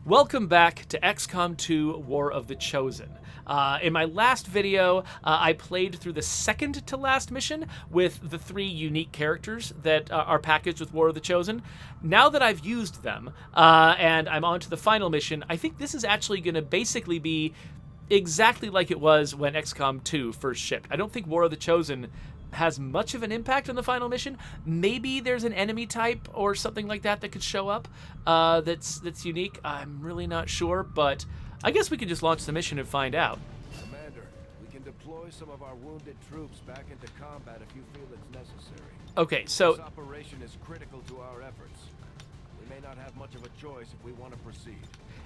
Welcome back to XCOM 2 War of the Chosen. In my last video, I played through the second to last mission with the 3 unique characters that are packaged with War of the Chosen. Now that I've used them, and I'm on to the final mission, I think this is actually going to basically be exactly like it was when XCOM 2 first shipped. I don't think War of the Chosen has much of an impact on the final mission. Maybe there's an enemy type or something like that that could show up that's unique. I'm really not sure, but I guess we can just launch the mission and find out. Commander, we can deploy some of our wounded troops back into combat if you feel it's necessary. Okay, so This operation is critical to our efforts. We may not have much of a choice if we want to proceed.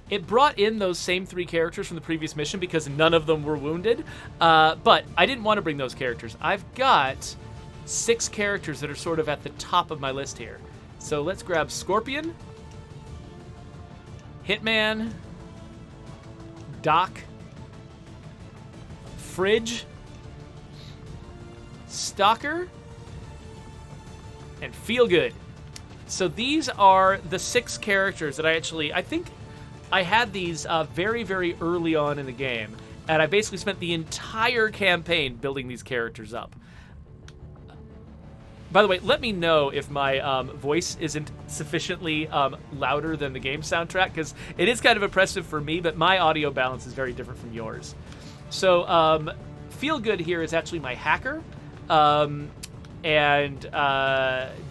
it brought in those same 3 characters from the previous mission because none of them were wounded, but I didn't want to bring those characters. I've got 6 characters that are sort of at the top of my list here. So let's grab Scorpion, Hitman, Doc, Fridge, Stalker, and Feelgood. So these are the 6 characters that I think I had these very, very early on in the game, and I basically spent the entire campaign building these characters up. By the way, let me know if my voice isn't sufficiently louder than the game soundtrack, because it is kind of impressive for me, but my audio balance is very different from yours. So Feelgood here is actually my hacker, and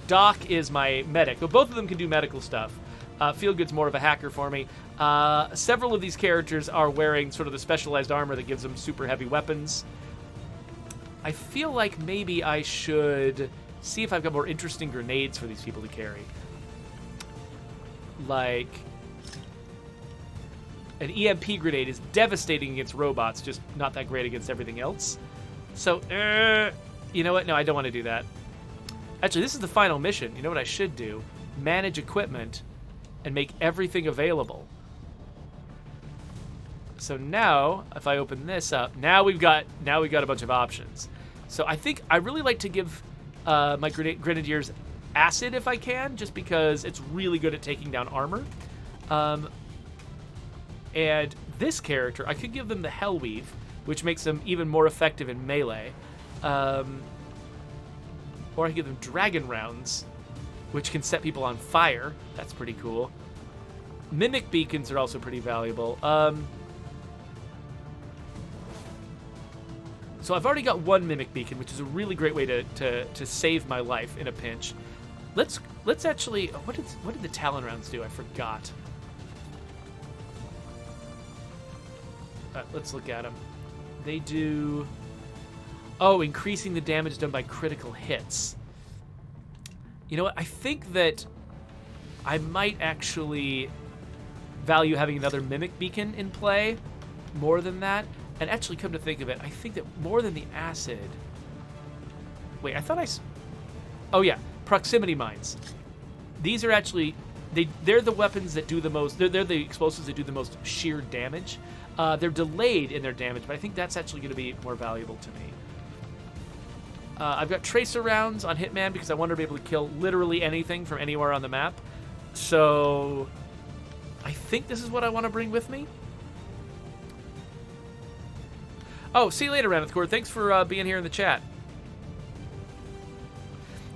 Doc is my medic. But both of them can do medical stuff. Feelgood's more of a hacker for me. Several of these characters are wearing sort of the specialized armor that gives them super heavy weapons. I feel like maybe I should see if I've got more interesting grenades for these people to carry. Like, an EMP grenade is devastating against robots, just not that great against everything else. So, you know what? No, I don't want to do that. Actually, this is the final mission. You know what I should do? Manage equipment and make everything available. So now, if I open this up, now we've got a bunch of options. So I think I really like to give my grenadiers acid if I can, just because it's really good at taking down armor. And this character, I could give them the Hellweave, which makes them even more effective in melee. Or I could give them Dragon Rounds, which can set people on fire. That's pretty cool. Mimic Beacons are also pretty valuable. So I've already got 1 Mimic Beacon, which is a really great way to save my life in a pinch. Let's actually... What did the Talon Rounds do? I forgot. Let's look at them. They do... Oh, increasing the damage done by critical hits. You know what? I think that I might actually value having another Mimic Beacon in play more than that. And actually, come to think of it, I think that more than the acid... Wait, I thought Oh yeah, proximity mines. These are actually... They're the weapons that do the most... They're the explosives that do the most sheer damage. They're delayed in their damage, but I think that's actually going to be more valuable to me. I've got tracer rounds on Hitman because I want to be able to kill literally anything from anywhere on the map. So I think this is what I want to bring with me. Oh, see you later, Ranithcord. Thanks for being here in the chat.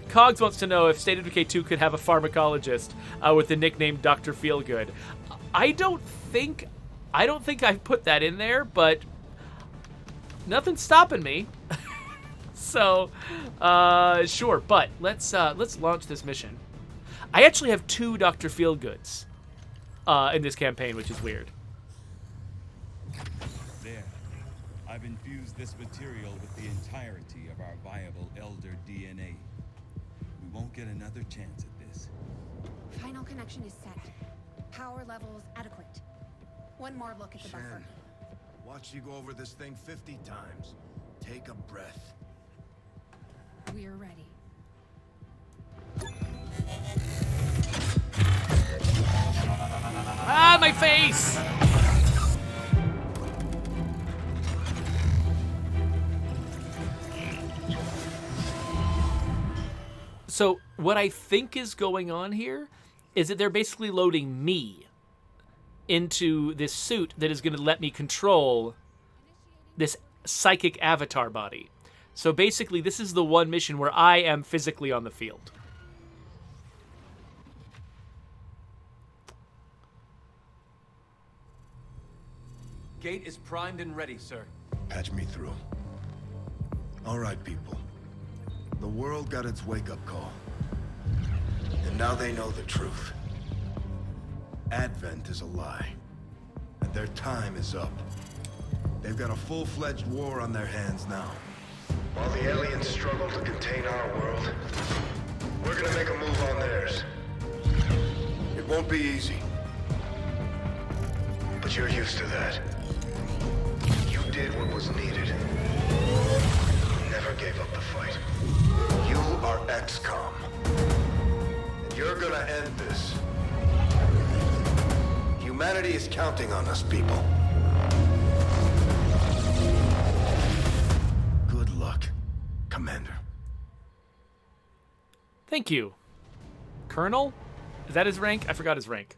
Cogs wants to know if State of Decay 2 could have a pharmacologist with the nickname Dr. Feelgood. I don't think I've put that in there, but nothing's stopping me. So, sure, but let's launch this mission. I actually have 2 Dr. Feelgoods in this campaign, which is weird. There. I've infused this material with the entirety of our viable elder DNA. We won't get another chance at this. Final connection is set. Power levels adequate. One more look at the buffer. Watch you go over this thing 50 times. Take a breath. We're ready. Ah, my face! So what I think is going on here is that they're basically loading me into this suit that is going to let me control this psychic avatar body. So basically, this is the one mission where I am physically on the field. Gate is primed and ready, sir. Patch me through. All right, people. The world got its wake-up call. And now they know the truth. Advent is a lie. And their time is up. They've got a full-fledged war on their hands now. While the aliens struggle to contain our world, we're gonna make a move on theirs. It won't be easy. But you're used to that. You did what was needed. Never gave up the fight. You are XCOM. And you're gonna end this. Humanity is counting on us, people. Good luck, Commander. Thank you. Colonel? Is that his rank? I forgot his rank.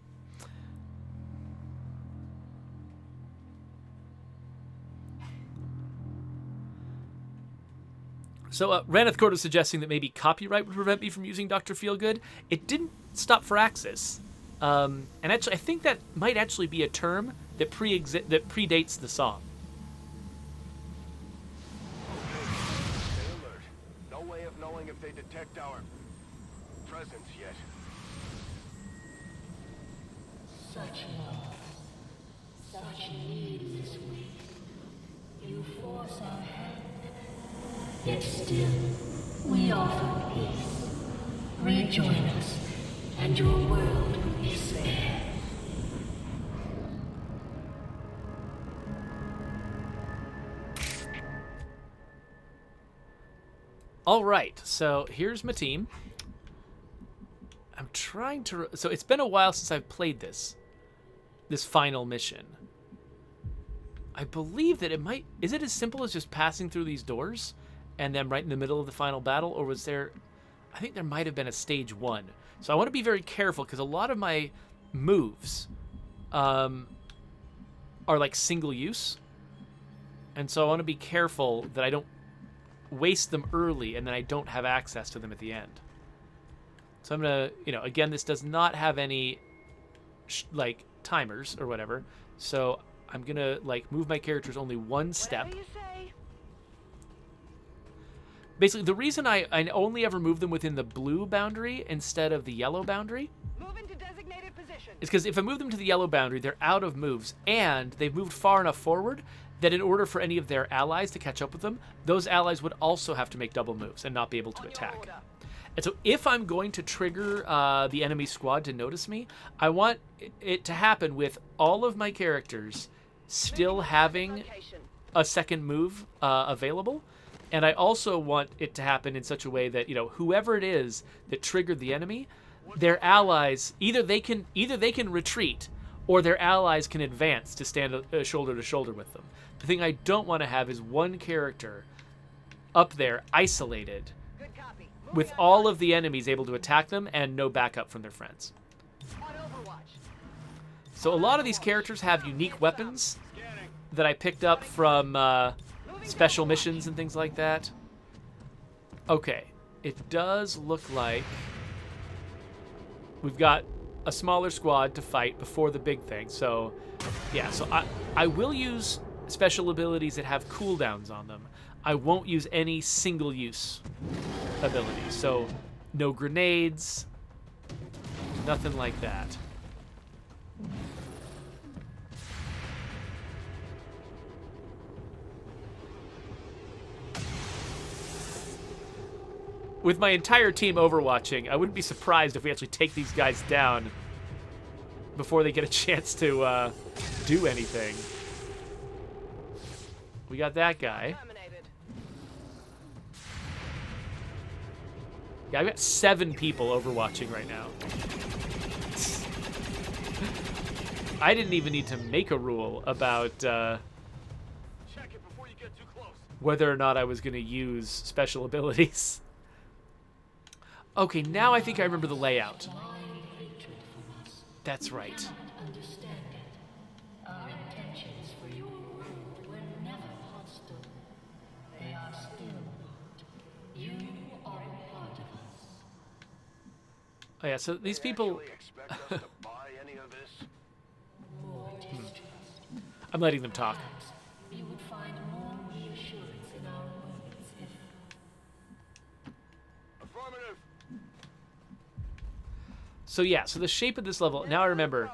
So, Raneth Court is suggesting that maybe copyright would prevent me from using Dr. Feelgood. It didn't stop for Axis. And actually, I think that might actually be a term that predates the song. Stay alert. No way of knowing if they detect our presence yet. Such love, such need this week. You force our hand. Yet still, we offer peace. Rejoin us, and your world will be spared. All right, so here's my team. I'm trying to... So it's been a while since I've played this final mission. I believe that it might... Is it as simple as just passing through these doors and then right in the middle of the final battle? Or was there... I think there might have been a stage 1. So I want to be very careful because a lot of my moves are like single use. And so I want to be careful that I don't waste them early and then I don't have access to them at the end. So I'm going to, again, this does not have any like timers or whatever. So I'm going to move my characters only one step. Whatever you say. Basically, the reason I only ever move them within the blue boundary instead of the yellow boundary Move into designated position. is because if I move them to the yellow boundary, they're out of moves, and they've moved far enough forward that in order for any of their allies to catch up with them, those allies would also have to make double moves and not be able to attack. And so if I'm going to trigger the enemy squad to notice me, I want it to happen with all of my characters still having a second move available. And I also want it to happen in such a way that, whoever it is that triggered the enemy, their allies, either they can retreat or their allies can advance to stand shoulder to shoulder with them. The thing I don't want to have is one character up there isolated Good copy. with all of the enemies able to attack them and no backup from their friends. On Overwatch. So a lot of these characters have unique weapons that I picked up from special missions and things like that. Okay, it does look like we've got a smaller squad to fight before the big thing. So, yeah, so I will use special abilities that have cooldowns on them. I won't use any single-use abilities. So, no grenades, nothing like that. With my entire team overwatching, I wouldn't be surprised if we actually take these guys down before they get a chance to do anything. We got that guy. Terminated. Yeah, I've got 7 people overwatching right now. I didn't even need to make a rule about Check it before you get too close. whether or not I was going to use special abilities. Okay, now I think I remember the layout. That's right. Understand it. Our intentions for your world were never hostile. They are still not. You are a part of us. Oh yeah, so these people... Expect us to buy any of this? More distrust. I'm letting them talk. Perhaps you would find more reassurance in our words if Affirmative. So yeah, so the shape of this level, now I remember,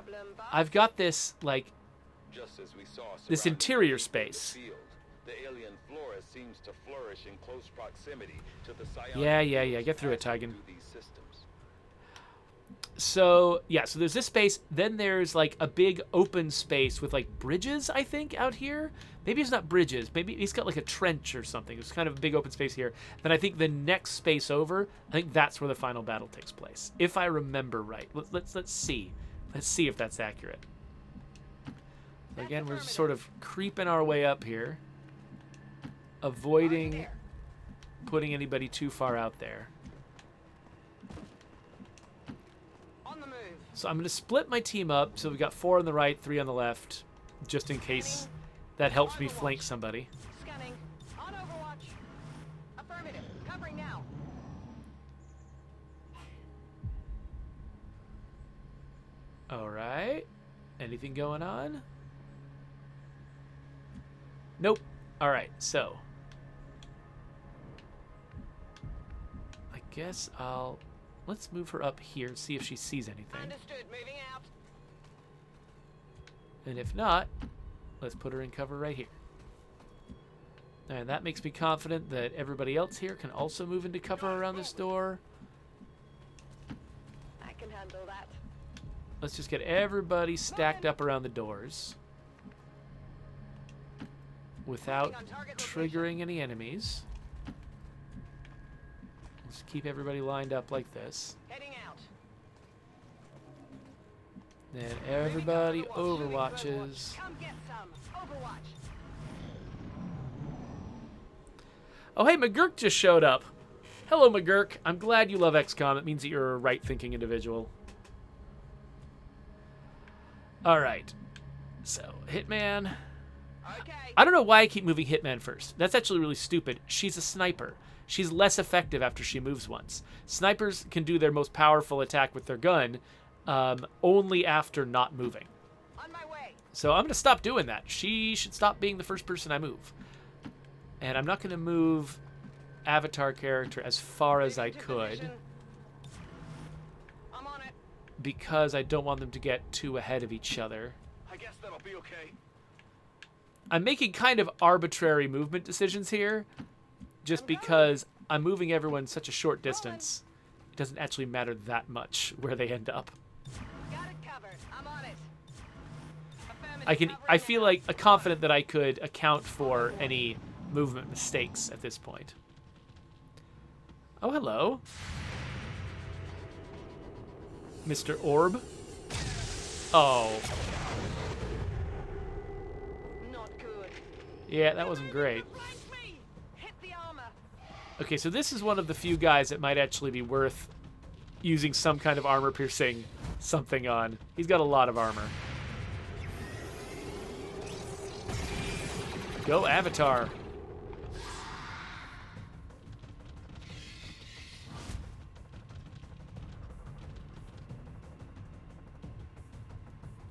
I've got this, like, Just as we saw this surrounding interior the space. field, the alien flora seems to flourish in close proximity to the psionic Yeah, fields get through it, passing Tigan. through these systems. So, yeah, so there's this space, then there's, like, a big open space with, like, bridges, I think, out here. Maybe it's not bridges. Maybe he's got, like, a trench or something. It's kind of a big open space here. Then I think the next space over, I think that's where the final battle takes place, if I remember right. Let's see. Let's see if that's accurate. Again, we're just sort of creeping our way up here, avoiding putting anybody too far out there. On the move. So I'm going to split my team up. So we've got 4 on the right, 3 on the left, just in case that helps me flank somebody. Scanning. On Overwatch. Affirmative. Covering now. All right. Anything going on? Nope. All right. So I guess let's move her up here, see if she sees anything. Understood. Moving out. And if not, let's put her in cover right here. And that makes me confident that everybody else here can also move into cover around this door. I can handle that. Let's just get everybody stacked up around the doors without triggering any enemies. Let's keep everybody lined up like this. Heading out. Then everybody overwatches. Come get some. Overwatch. Oh, hey, McGurk just showed up. Hello, McGurk. I'm glad you love XCOM. It means that you're a right-thinking individual. All right. So, Hitman. Okay. I don't know why I keep moving Hitman first. That's actually really stupid. She's a sniper. She's less effective after she moves once. Snipers can do their most powerful attack with their gun only after not moving. On my way. So I'm going to stop doing that. She should stop being the first person I move. And I'm not going to move Avatar character as far as I could I'm on it. because I don't want them to get too ahead of each other. I guess that'll be okay. I'm making kind of arbitrary movement decisions here just because I'm moving everyone such a short distance. It doesn't actually matter that much where they end up. Got it covered. I'm on it. I feel like confident that I could account for any movement mistakes at this point. Oh, hello. Mr. Orb. Oh. Not good. Yeah, that wasn't great. Hit the armor. Okay, so this is one of the few guys that might actually be worth using some kind of armor-piercing something on. He's got a lot of armor. Go, Avatar.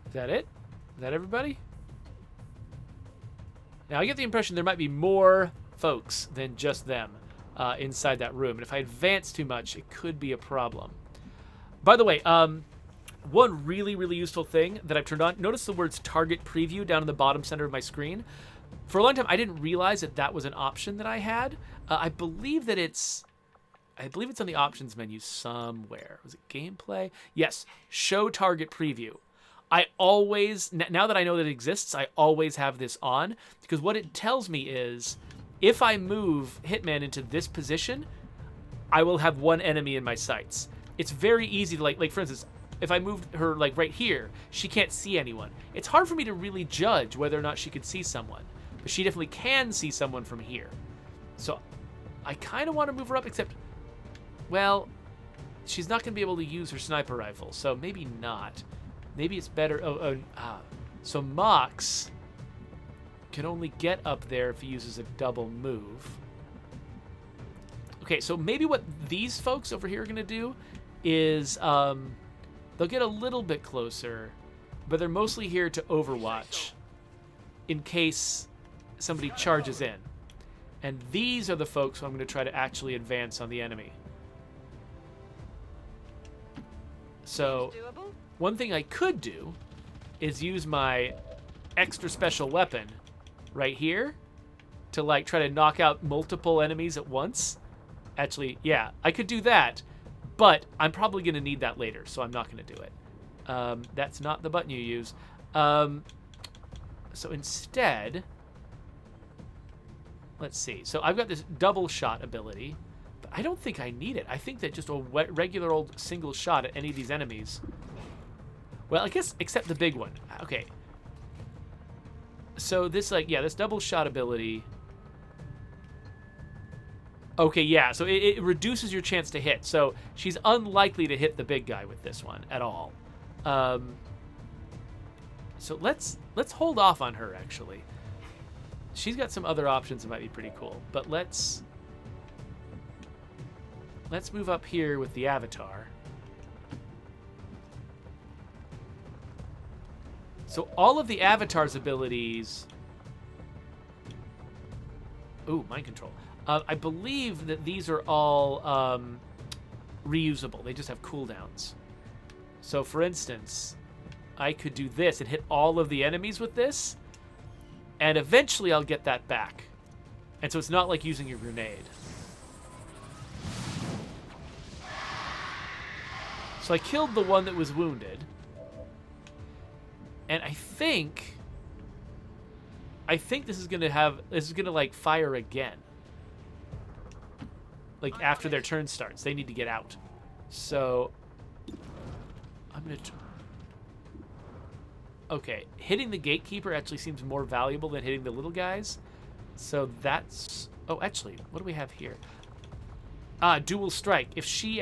Is that it? Is that everybody? Now, I get the impression there might be more folks than just them inside that room. And if I advance too much, it could be a problem. By the way, one really, really useful thing that I've turned on, notice the words target preview down in the bottom center of my screen. For a long time, I didn't realize that that was an option that I had. I believe it's on the options menu somewhere. Was it gameplay? Yes, show target preview. I always, now that I know that it exists, I always have this on because what it tells me is if I move Hitman into this position, I will have one enemy in my sights. It's very easy to like for instance, if I moved her like right here, she can't see anyone. It's hard for me to really judge whether or not she could see someone, but she definitely can see someone from here. So I kind of want to move her up, except, well, she's not going to be able to use her sniper rifle, so maybe not. Maybe it's better. So Mox can only get up there if he uses a double move. Okay, so maybe what these folks over here are going to do is they'll get a little bit closer, but they're mostly here to overwatch in case somebody charges in. And these are the folks who I'm going to try to actually advance on the enemy. So one thing I could do is use my extra special weapon right here to like try to knock out multiple enemies at once. Actually, yeah, I could do that, but I'm probably going to need that later, so I'm not going to do it. That's not the button you use. So instead, let's see. So I've got this double shot ability, but I don't think I need it. I think that just a regular old single shot at any of these enemies. Well, I guess except the big one. Okay. So this, like, yeah, this double shot ability. Okay, yeah, so it reduces your chance to hit. So she's unlikely to hit the big guy with this one at all. So let's hold off on her, actually. She's got some other options that might be pretty cool. But let's move up here with the Avatar. So all of the Avatar's abilities... Ooh, mind control. I believe that these are all reusable. They just have cooldowns. So, for instance, I could do this and hit all of the enemies with this, and eventually I'll get that back. And so it's not like using a grenade. So I killed the one that was wounded. And I think this is gonna like fire again. Like after their turn starts, they need to get out. So I'm gonna. Okay, hitting the gatekeeper actually seems more valuable than hitting the little guys. So that's. Oh, actually, what do we have here? Dual strike. If she's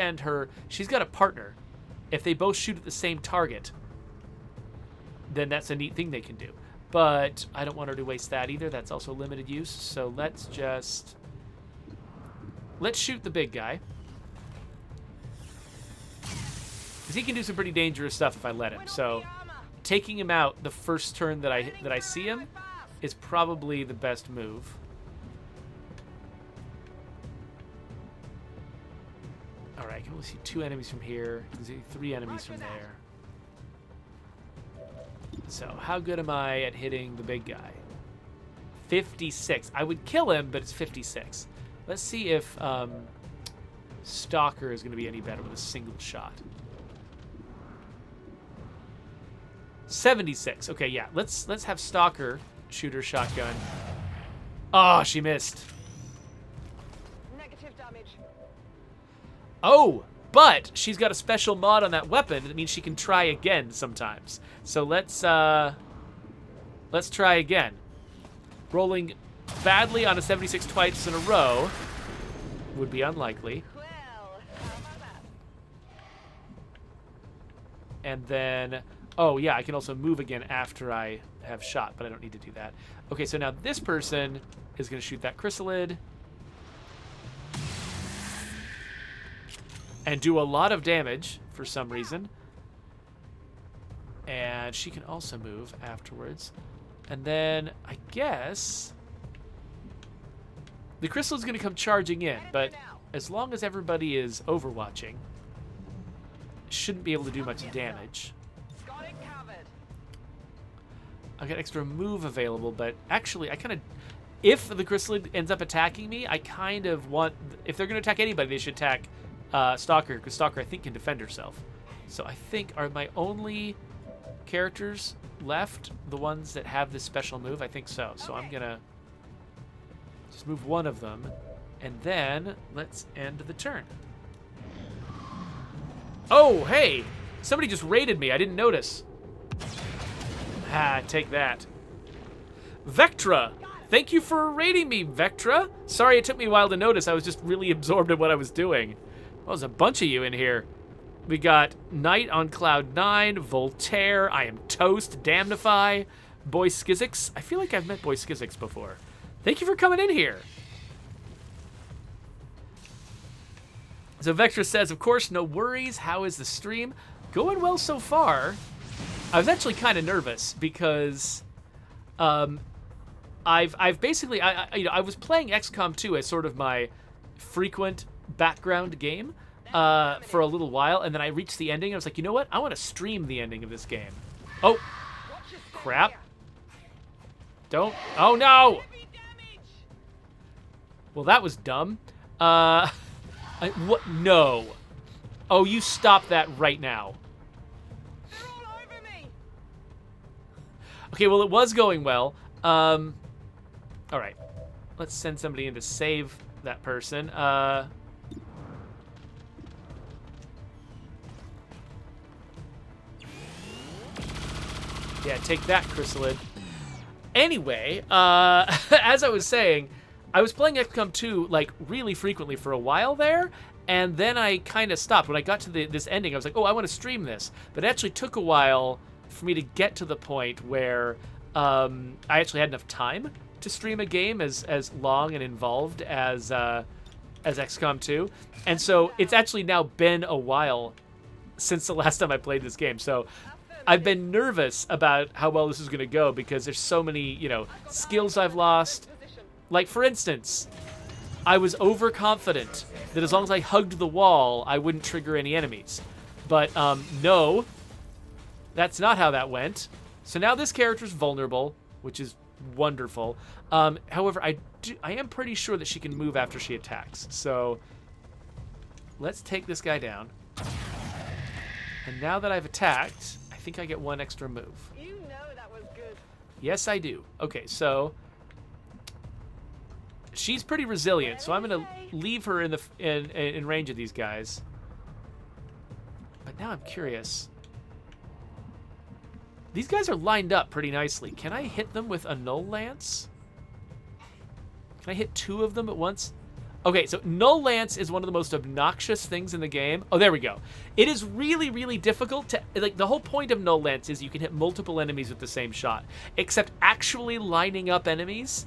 got a partner. If they both shoot at the same target, then that's a neat thing they can do. But I don't want her to waste that either. That's also limited use. So let's shoot the big guy. Because he can do some pretty dangerous stuff if I let him. So taking him out the first turn that I see him is probably the best move. Alright, I can only see 2 enemies from here. I can see 3 enemies from there. So how good am I at hitting the big guy? 56. I would kill him, but it's 56. Let's see if Stalker is going to be any better with a single shot. 76. Okay, yeah. Let's have Stalker shoot her shotgun. Oh, she missed. Negative damage. Oh, but she's got a special mod on that weapon. That means she can try again sometimes. So let's try again. Rolling badly on a 76 twice in a row would be unlikely. Well, how about that? And then, oh yeah, I can also move again after I have shot, but I don't need to do that. Okay, so now this person is going to shoot that chrysalid and do a lot of damage for some reason. And she can also move afterwards. And then, I guess the crystal is going to come charging in, but as long as everybody is overwatching, shouldn't be able to do much damage. Got it covered. I've got extra move available, but actually, I kind of, if the chrysalid ends up attacking me, I kind of want, if they're going to attack anybody, they should attack Stalker, because Stalker, I think, can defend herself. So I think, are my only characters left the ones that have this special move? I think so. So I'm gonna just move one of them, and then let's end the turn. Oh, hey! Somebody just raided me. I didn't notice. Take that. Vectra! Thank you for raiding me, Vectra! Sorry it took me a while to notice. I was just really absorbed in what I was doing. Well, there's a bunch of you in here. We got Knight on Cloud 9, Voltaire, I Am Toast, Damnify, Boy Skizix. I feel like I've met Boy Skizix before. Thank you for coming in here. So Vectra says, of course, no worries. How is the stream? Going well so far. I was actually kind of nervous because I've basically I was playing XCOM 2 as sort of my frequent background game for a little while, and then I reached the ending. I was like, you know what? I want to stream the ending of this game. Oh, crap! Don't. Oh no! Well, that was dumb. What? No. Oh, you stop that right now. Okay, well, it was going well. All right. Let's send somebody in to save that person. Yeah, take that, Chrysalid. Anyway, as I was saying, I was playing XCOM 2, like, really frequently for a while there, and then I kind of stopped. When I got to this ending, I was like, oh, I want to stream this. But it actually took a while for me to get to the point where I actually had enough time to stream a game as long and involved as XCOM 2. And so it's actually now been a while since the last time I played this game. So I've been nervous about how well this is going to go because there's so many, skills I've lost. Like, for instance, I was overconfident that as long as I hugged the wall, I wouldn't trigger any enemies. But, no, that's not how that went. So now this character's vulnerable, which is wonderful. However, I am pretty sure that she can move after she attacks. So let's take this guy down. And now that I've attacked, I think I get one extra move. You know that was good. Yes, I do. Okay, so she's pretty resilient, so I'm gonna leave her in range of these guys. But now I'm curious. These guys are lined up pretty nicely. Can I hit them with a Null Lance? Can I hit two of them at once? Okay, so Null Lance is one of the most obnoxious things in the game. Oh, there we go. It is really, really difficult to... Like, the whole point of Null Lance is you can hit multiple enemies with the same shot. Except actually lining up enemies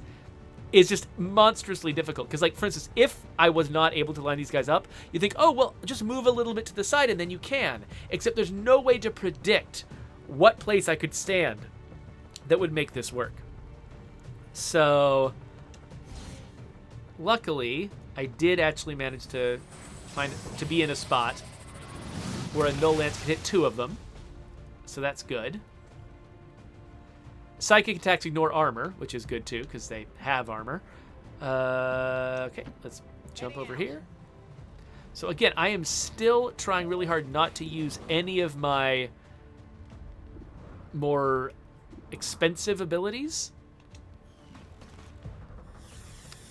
is just monstrously difficult. Because, like, for instance, if I was not able to line these guys up, you think, oh, well, just move a little bit to the side and then you can. Except there's no way to predict what place I could stand that would make this work. So, luckily, I did actually manage to be in a spot where a Null Lance can hit two of them. So that's good. Psychic attacks ignore armor, which is good too, because they have armor. Okay, let's jump over here. So again, I am still trying really hard not to use any of my more expensive abilities.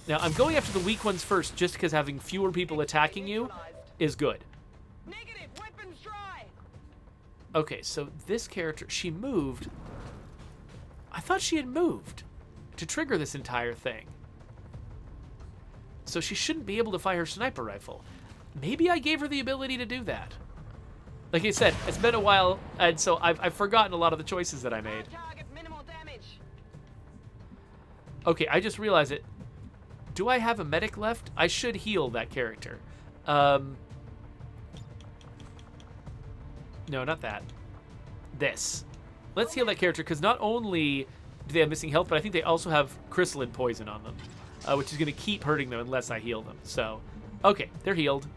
Now, I'm going after the weak ones first, just because having fewer people attacking you is good. Negative, weapons dry. Okay, so this character, she moved. I thought she had moved to trigger this entire thing. So she shouldn't be able to fire her sniper rifle. Maybe I gave her the ability to do that. Like I said, it's been a while, and so I've forgotten a lot of the choices that I made. Target, minimal damage. Okay, I just realized it. Do I have a medic left? I should heal that character. No, not that. This. Let's heal that character, because not only do they have missing health, but I think they also have chrysalid poison on them, which is going to keep hurting them unless I heal them. So, okay, they're healed.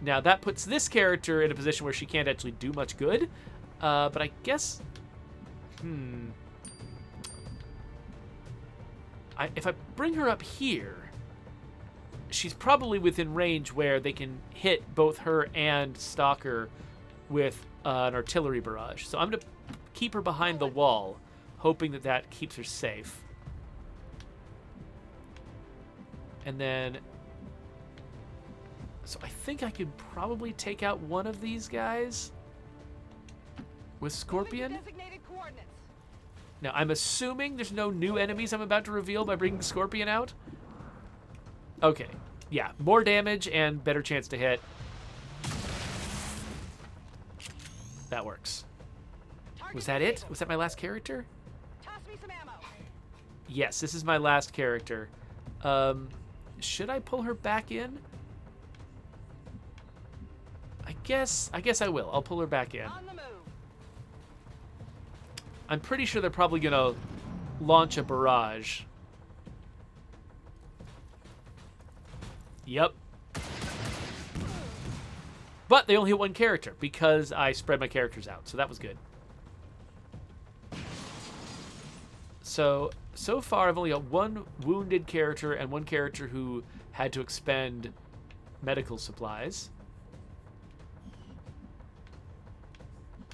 Now, that puts this character in a position where she can't actually do much good, but I guess... if I bring her up here, she's probably within range where they can hit both her and Stalker with an artillery barrage. So I'm going to keep her behind the wall, hoping that that keeps her safe. And then... So I think I could probably take out one of these guys with Scorpion. Now, I'm assuming there's no new enemies I'm about to reveal by bringing Scorpion out. Okay. Yeah, more damage and better chance to hit. That works. Target Was that it? disabled. Was that my last character? Toss me some ammo. Yes, this is my last character. Should I pull her back in? I guess I will. I'll pull her back in. On the move. I'm pretty sure they're probably gonna launch a barrage. Yep. But they only hit one character because I spread my characters out, so that was good. So far I've only got one wounded character and one character who had to expend medical supplies.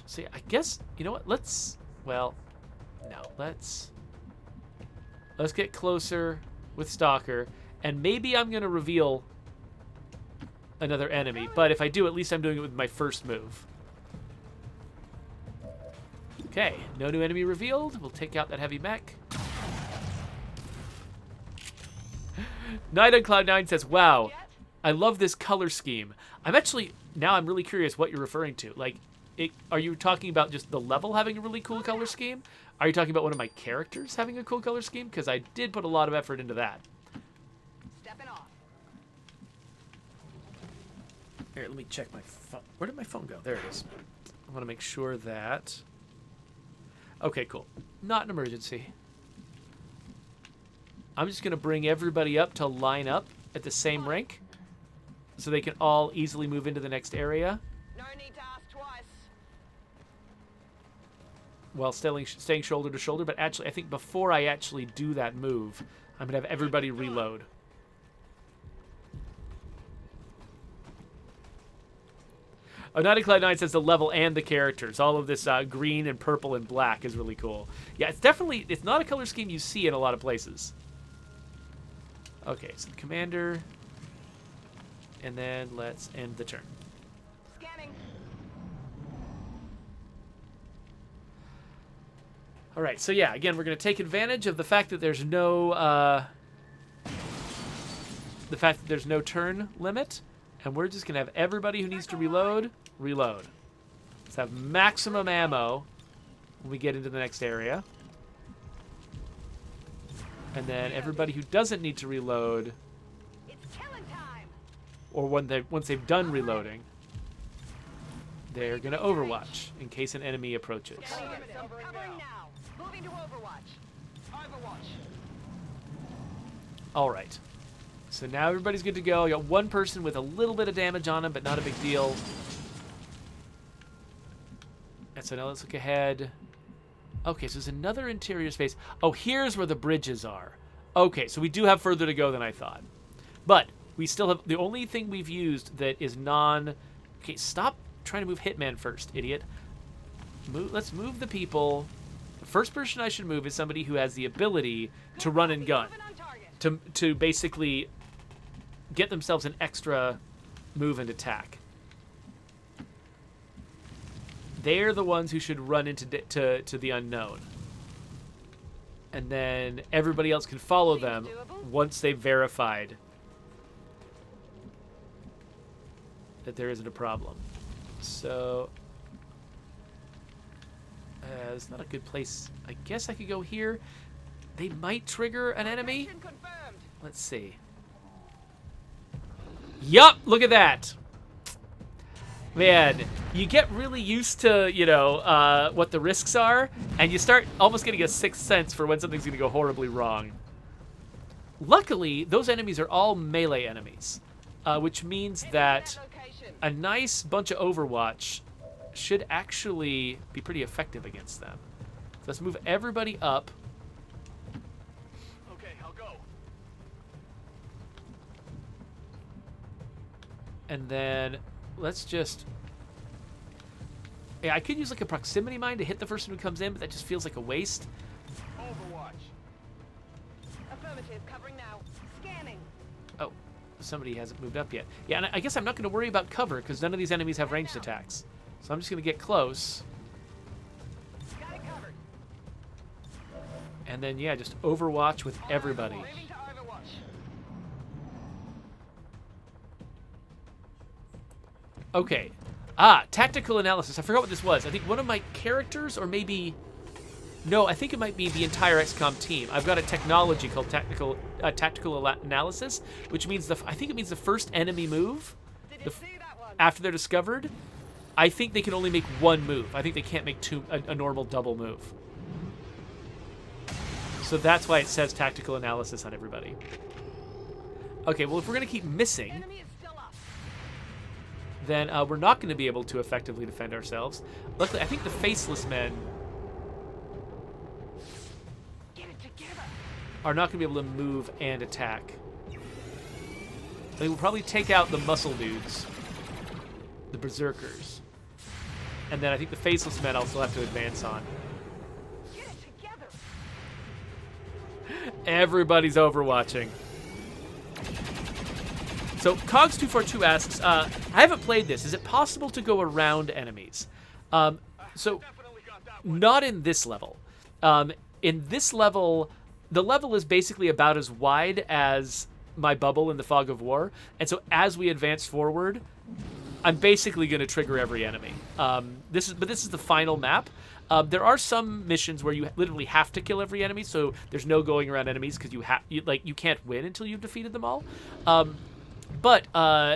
See, I guess, you know what, let's get closer with Stalker, and maybe I'm going to reveal another enemy, but if I do, at least I'm doing it with my first move. Okay, no new enemy revealed. We'll take out that heavy mech. Night on Cloud 9 says, wow, I love this color scheme. I'm really curious what you're referring to. Like, are you talking about just the level having a really cool color scheme? Are you talking about one of my characters having a cool color scheme? Because I did put a lot of effort into that. Stepping off. Here, let me check my phone. Where did my phone go? There it is. I want to make sure that... Okay, cool. Not an emergency. I'm just going to bring everybody up to line up at the same rank so they can all easily move into the next area No need to ask twice. while staying shoulder to shoulder. But actually, I think before I actually do that move, I'm going to have everybody reload. Untitled Cloud 9 says the level and the characters. All of this green and purple and black is really cool. Yeah, it's not a color scheme you see in a lot of places. Okay, so the commander. And then let's end the turn. Scanning. All right, so yeah, again, we're going to take advantage of the fact that there's no turn limit, and we're just going to have everybody who needs to reload. Let's have maximum ammo when we get into the next area. And then everybody who doesn't need to reload, It's killing time. or once they've done reloading, they're going to overwatch in case an enemy approaches. Covering now. Moving to Overwatch. Overwatch. All right. So now everybody's good to go. I got one person with a little bit of damage on him, but not a big deal. And so now let's look ahead. Okay, so there's another interior space. Oh, here's where the bridges are. Okay, so we do have further to go than I thought. But we still have... The only thing we've used that is non... Okay, stop trying to move Hitman first, idiot. Let's move the people. The first person I should move is somebody who has the ability to run and gun. Moving on target. To basically get themselves an extra move and attack. They're the ones who should run into to the unknown. And then everybody else can follow them once they've verified that there isn't a problem. So, it's not a good place. I guess I could go here. They might trigger an enemy. Location confirmed. Let's see. Yup, look at that. Man, you get really used to, what the risks are, and you start almost getting a sixth sense for when something's going to go horribly wrong. Luckily, those enemies are all melee enemies, which means that Location. a nice bunch of Overwatch should actually be pretty effective against them. So let's move everybody up. Okay, I'll go. And then let's just... Yeah, I could use like a proximity mine to hit the first one who comes in, but that just feels like a waste. Overwatch. Affirmative. Covering now. Scanning. Oh, somebody hasn't moved up yet. Yeah, and I guess I'm not going to worry about cover because none of these enemies have ranged attacks. So I'm just going to get close. Got it covered. And then, yeah, just Overwatch with everybody. Moving to Overwatch. Okay. Tactical analysis. I forgot what this was. I think one of my characters, or maybe... No, I think it might be the entire XCOM team. I've got a technology called tactical analysis, which means I think it means the first enemy move, after they're discovered, I think they can only make one move. I think they can't make a normal double move. So that's why it says tactical analysis on everybody. Okay, well, if we're going to keep missing, then we're not going to be able to effectively defend ourselves. Luckily, I think the faceless men are not going to be able to move and attack. They will probably take out the muscle dudes, the berserkers. And then I think the faceless men also have to advance on. Everybody's overwatching. So Cogs242 asks, I haven't played this. Is it possible to go around enemies? So not in this level. In this level, the level is basically about as wide as my bubble in the Fog of War. And so as we advance forward, I'm basically going to trigger every enemy. This is the final map. There are some missions where you literally have to kill every enemy, so there's no going around enemies because you can't win until you've defeated them all. But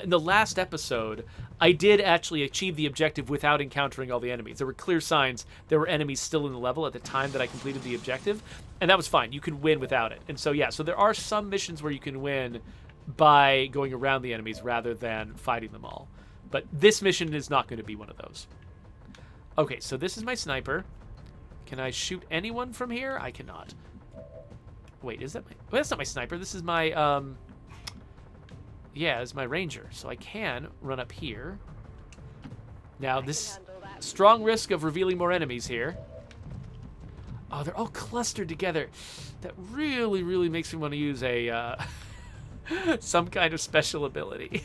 in the last episode, I did actually achieve the objective without encountering all the enemies. There were clear signs there were enemies still in the level at the time that I completed the objective, and that was fine. You could win without it. And so, yeah, so there are some missions where you can win by going around the enemies rather than fighting them all. But this mission is not going to be one of those. Okay, so this is my sniper. Can I shoot anyone from here? I cannot. Wait, is that my... Well, that's not my sniper. This is my, yeah, it's my ranger. So I can run up here. Now, this strong risk of revealing more enemies here. Oh, they're all clustered together. That really, really makes me want to use a, some kind of special ability.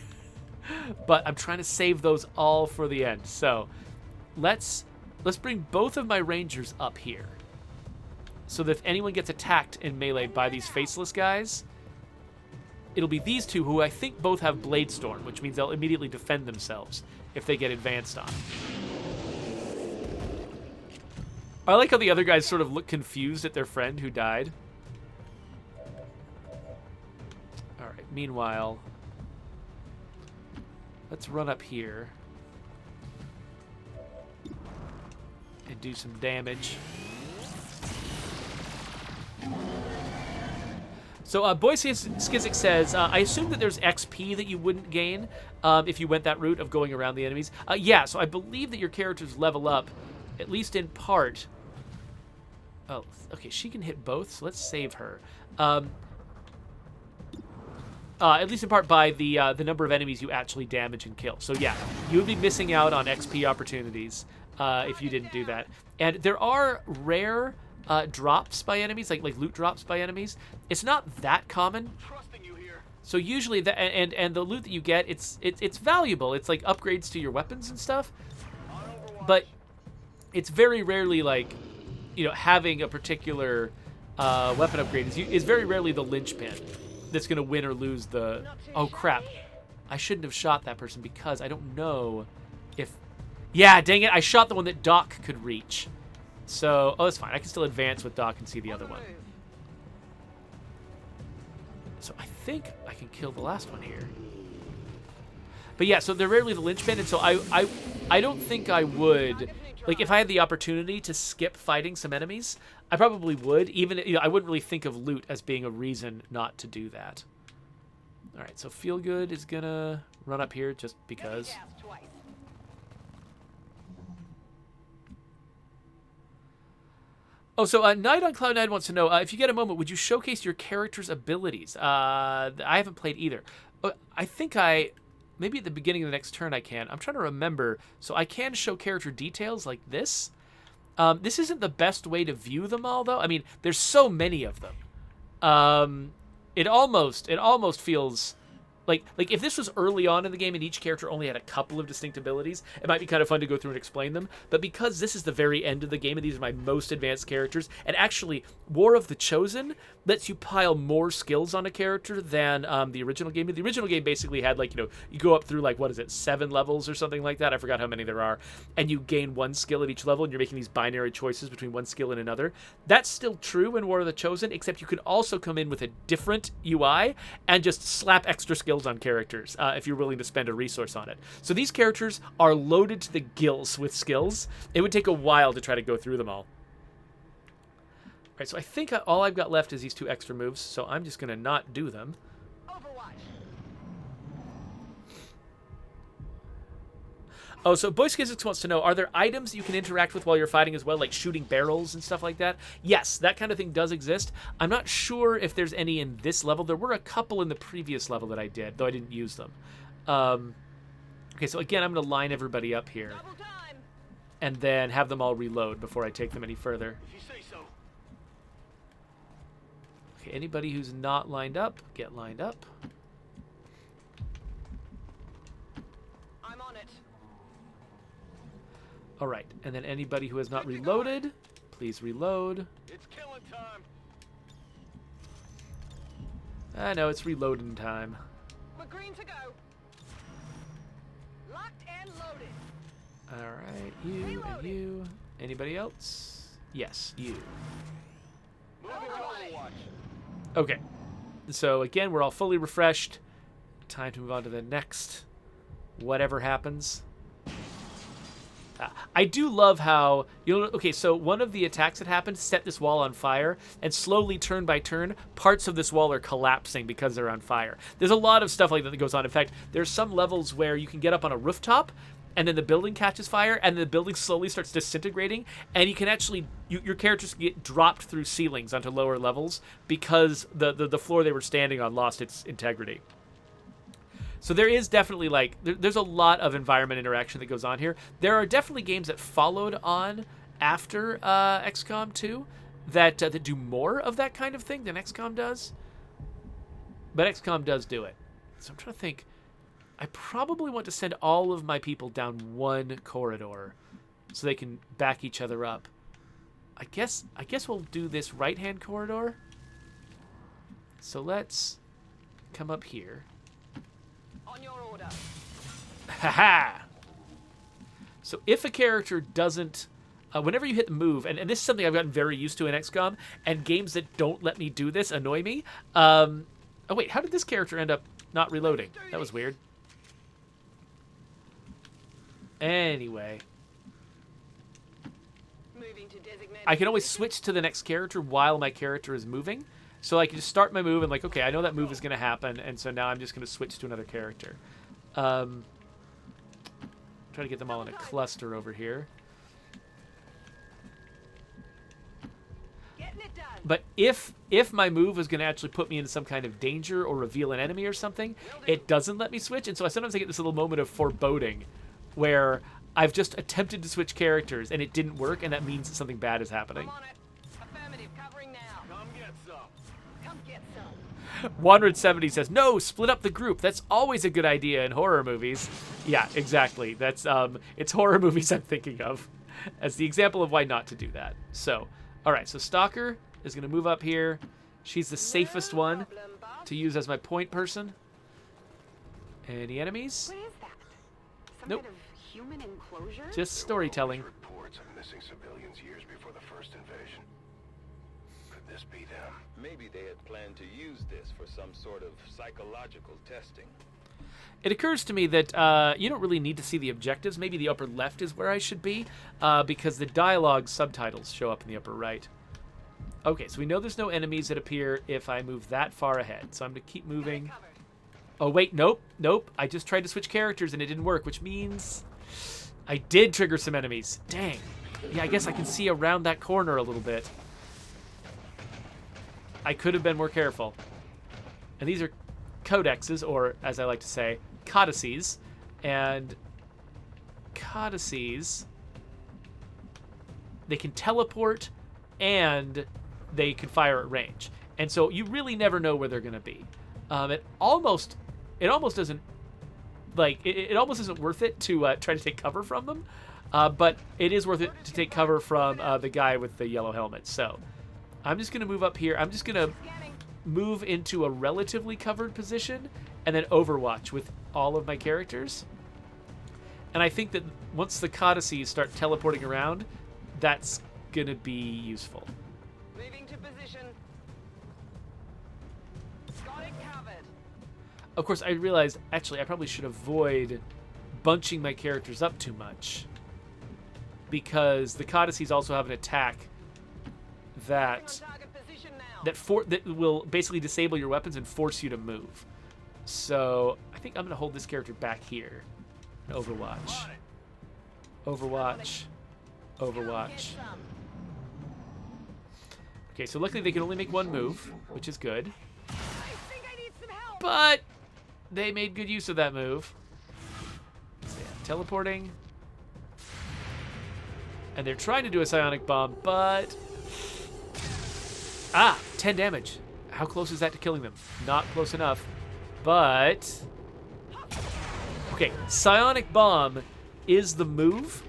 But I'm trying to save those all for the end. So let's bring both of my rangers up here, so that if anyone gets attacked in melee by these faceless guys, it'll be these two who I think both have Blade Storm, which means they'll immediately defend themselves if they get advanced on. I like how the other guys sort of look confused at their friend who died. All right, meanwhile, let's run up here and do some damage. So Boy Skizik says, I assume that there's XP that you wouldn't gain if you went that route of going around the enemies. Yeah, so I believe that your characters level up, at least in part. Oh, okay, she can hit both, so let's save her. At least in part by the number of enemies you actually damage and kill. So yeah, you would be missing out on XP opportunities if you didn't do that. And there are rare drops by enemies, like loot drops by enemies. It's not that common. So usually, and the loot that you get, it's valuable. It's like upgrades to your weapons and stuff. But it's very rarely like, you know, having a particular weapon upgrade is very rarely the linchpin that's going to win or lose the... Oh, crap. I shouldn't have shot that person because I don't know if... Yeah, dang it. I shot the one that Doc could reach. So, oh, that's fine. I can still advance with Doc and see the other one. So I think I can kill the last one here. But yeah, so they're rarely the linchpin, and so I don't think I would... Like, if I had the opportunity to skip fighting some enemies, I probably would. Even, you know, I wouldn't really think of loot as being a reason not to do that. All right, so Feel Good is gonna run up here just because. Oh, so Night on Cloud 9 wants to know, if you get a moment, would you showcase your character's abilities? I haven't played either. I think maybe at the beginning of the next turn I can. I'm trying to remember. So I can show character details like this. This isn't the best way to view them all, though. I mean, there's so many of them. It almost feels like if this was early on in the game and each character only had a couple of distinct abilities, it might be kind of fun to go through and explain them. But because this is the very end of the game and these are my most advanced characters, and actually War of the Chosen lets you pile more skills on a character than the original game. The original game basically had, like, you go up through, like, what is it, 7 levels or something like that. I forgot how many there are. And you gain 1 skill at each level, and you're making these binary choices between 1 skill and another. That's still true in War of the Chosen, except you can also come in with a different UI and just slap extra skills on characters if you're willing to spend a resource on it. So these characters are loaded to the gills with skills. It would take a while to try to go through them all. All right, so I think all I've got left is these 2 extra moves, so I'm just going to not do them. Overwatch. Oh, so Boy Skizix wants to know, are there items you can interact with while you're fighting as well, like shooting barrels and stuff like that? Yes, that kind of thing does exist. I'm not sure if there's any in this level. There were a couple in the previous level that I did, though I didn't use them. Okay, so again, I'm going to line everybody up here. Double time. And then have them all reload before I take them any further. If you say so. Okay, anybody who's not lined up, get lined up. I'm on it. All right, and then anybody who has not reloaded, please reload. It's killing time. I know, it's reloading time. We're green to go. Locked and loaded. All right, you and you. Anybody else? Yes, you. Moving to Overwatch. Okay, so again, we're all fully refreshed. Time to move on to the next whatever happens. I do love how, okay, so one of the attacks that happened set this wall on fire, and slowly, turn by turn, parts of this wall are collapsing because they're on fire. There's a lot of stuff like that that goes on. In fact, there's some levels where you can get up on a rooftop, and then the building catches fire, and the building slowly starts disintegrating, and you can actually, your characters get dropped through ceilings onto lower levels because the floor they were standing on lost its integrity. So there is definitely, like, there's a lot of environment interaction that goes on here. There are definitely games that followed on after XCOM 2 that do more of that kind of thing than XCOM does. But XCOM does do it. So I'm trying to think. I probably want to send all of my people down one corridor so they can back each other up. I guess we'll do this right-hand corridor. So let's come up here. On your order. Haha! So if a character doesn't... whenever you hit the move, and this is something I've gotten very used to in XCOM, and games that don't let me do this annoy me. Oh wait, how did this character end up not reloading? That was weird. Anyway. Moving to designated I can always switch to the next character while my character is moving. So I can just start my move and, like, okay, I know that move is going to happen, and so now I'm just going to switch to another character. Try to get them all in a cluster over here. Getting it done. But if my move is going to actually put me into some kind of danger or reveal an enemy or something, it doesn't let me switch. And so sometimes I get this little moment of foreboding where I've just attempted to switch characters and it didn't work, and that means that something bad is happening. I'm on it. Affirmative. Covering now. Come get some. Come get some. Wandered70 says, no, split up the group. That's always a good idea in horror movies. Yeah, exactly. That's it's horror movies I'm thinking of as the example of why not to do that. So, all right, so Stalker is going to move up here. She's the safest one to use as my point person. Any enemies? What is that? Some Nope. kind of human enclosure? Just storytelling. Reports of missing civilians years before the first invasion. Could this be them? Maybe they had planned to use this for some sort of psychological testing. It occurs to me that you don't really need to see the objectives. Maybe the upper left is where I should be, because the dialogue subtitles show up in the upper right. Okay, so we know there's no enemies that appear if I move that far ahead. So I'm going to keep moving. Covered. Oh, wait, nope. I just tried to switch characters and it didn't work, which means I did trigger some enemies. Dang. Yeah, I guess I can see around that corner a little bit. I could have been more careful. And these are codexes, or as I like to say, codices. And codices, they can teleport and they can fire at range. And so you really never know where they're going to be. It almost it almost doesn't, like, it almost isn't worth it to try to take cover from them. But it is worth it to take cover from the guy with the yellow helmet. So I'm just going to move up here. I'm just going to move into a relatively covered position and then overwatch with all of my characters. And I think that once the codices start teleporting around, that's going to be useful. Moving to position. Got it covered. Of course, I realized, actually, I probably should avoid bunching my characters up too much, because the codices also have an attack that that will basically disable your weapons and force you to move. So I think I'm going to hold this character back here. Overwatch. Overwatch. Overwatch. Okay, so luckily they can only make one move, which is good. But they made good use of that move. So yeah, teleporting. And they're trying to do a psionic bomb, but... 10 damage. How close is that to killing them? Not close enough. But... Okay, psionic bomb is the move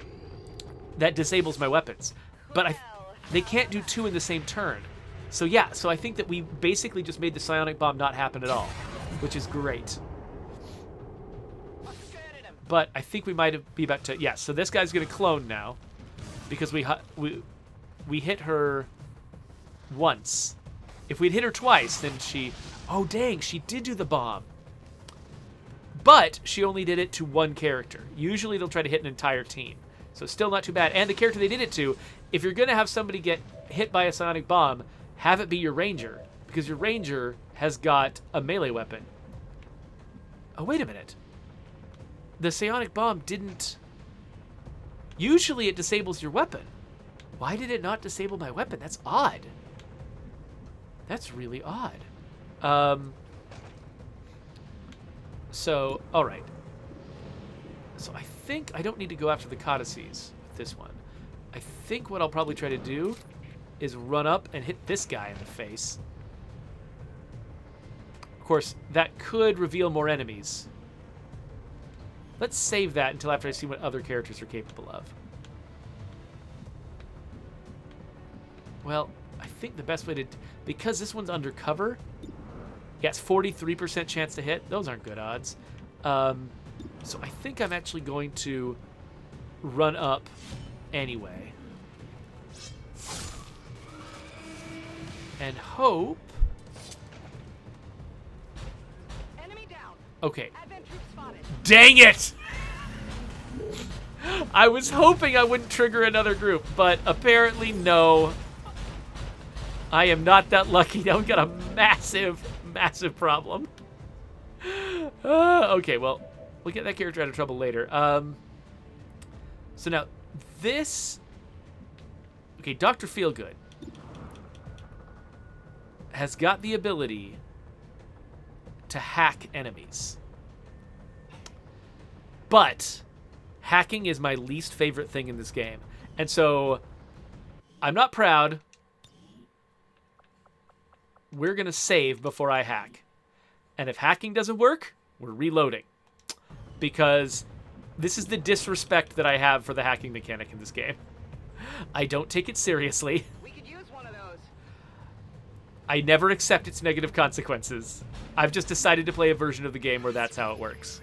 that disables my weapons. But they can't do two in the same turn. So yeah, so I think that we basically just made the psionic bomb not happen at all, which is great. But I think we might be about to... Yeah, so this guy's going to clone now, because we hit her once. If we'd hit her twice, then she... Oh, dang, she did do the bomb. But she only did it to one character. Usually they'll try to hit an entire team. So still not too bad. And the character they did it to, if you're going to have somebody get hit by a psionic bomb, have it be your ranger, because your ranger has got a melee weapon. Oh, wait a minute. The psionic bomb didn't... Usually it disables your weapon. Why did it not disable my weapon? That's odd. That's really odd. So, all right. So I think I don't need to go after the codices with this one. I think what I'll probably try to do is run up and hit this guy in the face. Of course, that could reveal more enemies. Let's save that until after I see what other characters are capable of. Well, I think the best way to... Because this one's undercover, yeah, it's 43% chance to hit. Those aren't good odds. So I think I'm actually going to run up anyway. And hope... Enemy down. Okay. Advent troop spotted. Dang it! I was hoping I wouldn't trigger another group, but apparently no. I am not that lucky. Now we've got a massive, massive problem. Okay, well, we'll get that character out of trouble later. So now, this... Okay, Dr. Feelgood has got the ability to hack enemies. But hacking is my least favorite thing in this game. And so I'm not proud. We're going to save before I hack. And if hacking doesn't work, we're reloading. Because this is the disrespect that I have for the hacking mechanic in this game. I don't take it seriously. We could use one of those. I never accept its negative consequences. I've just decided to play a version of the game where that's how it works.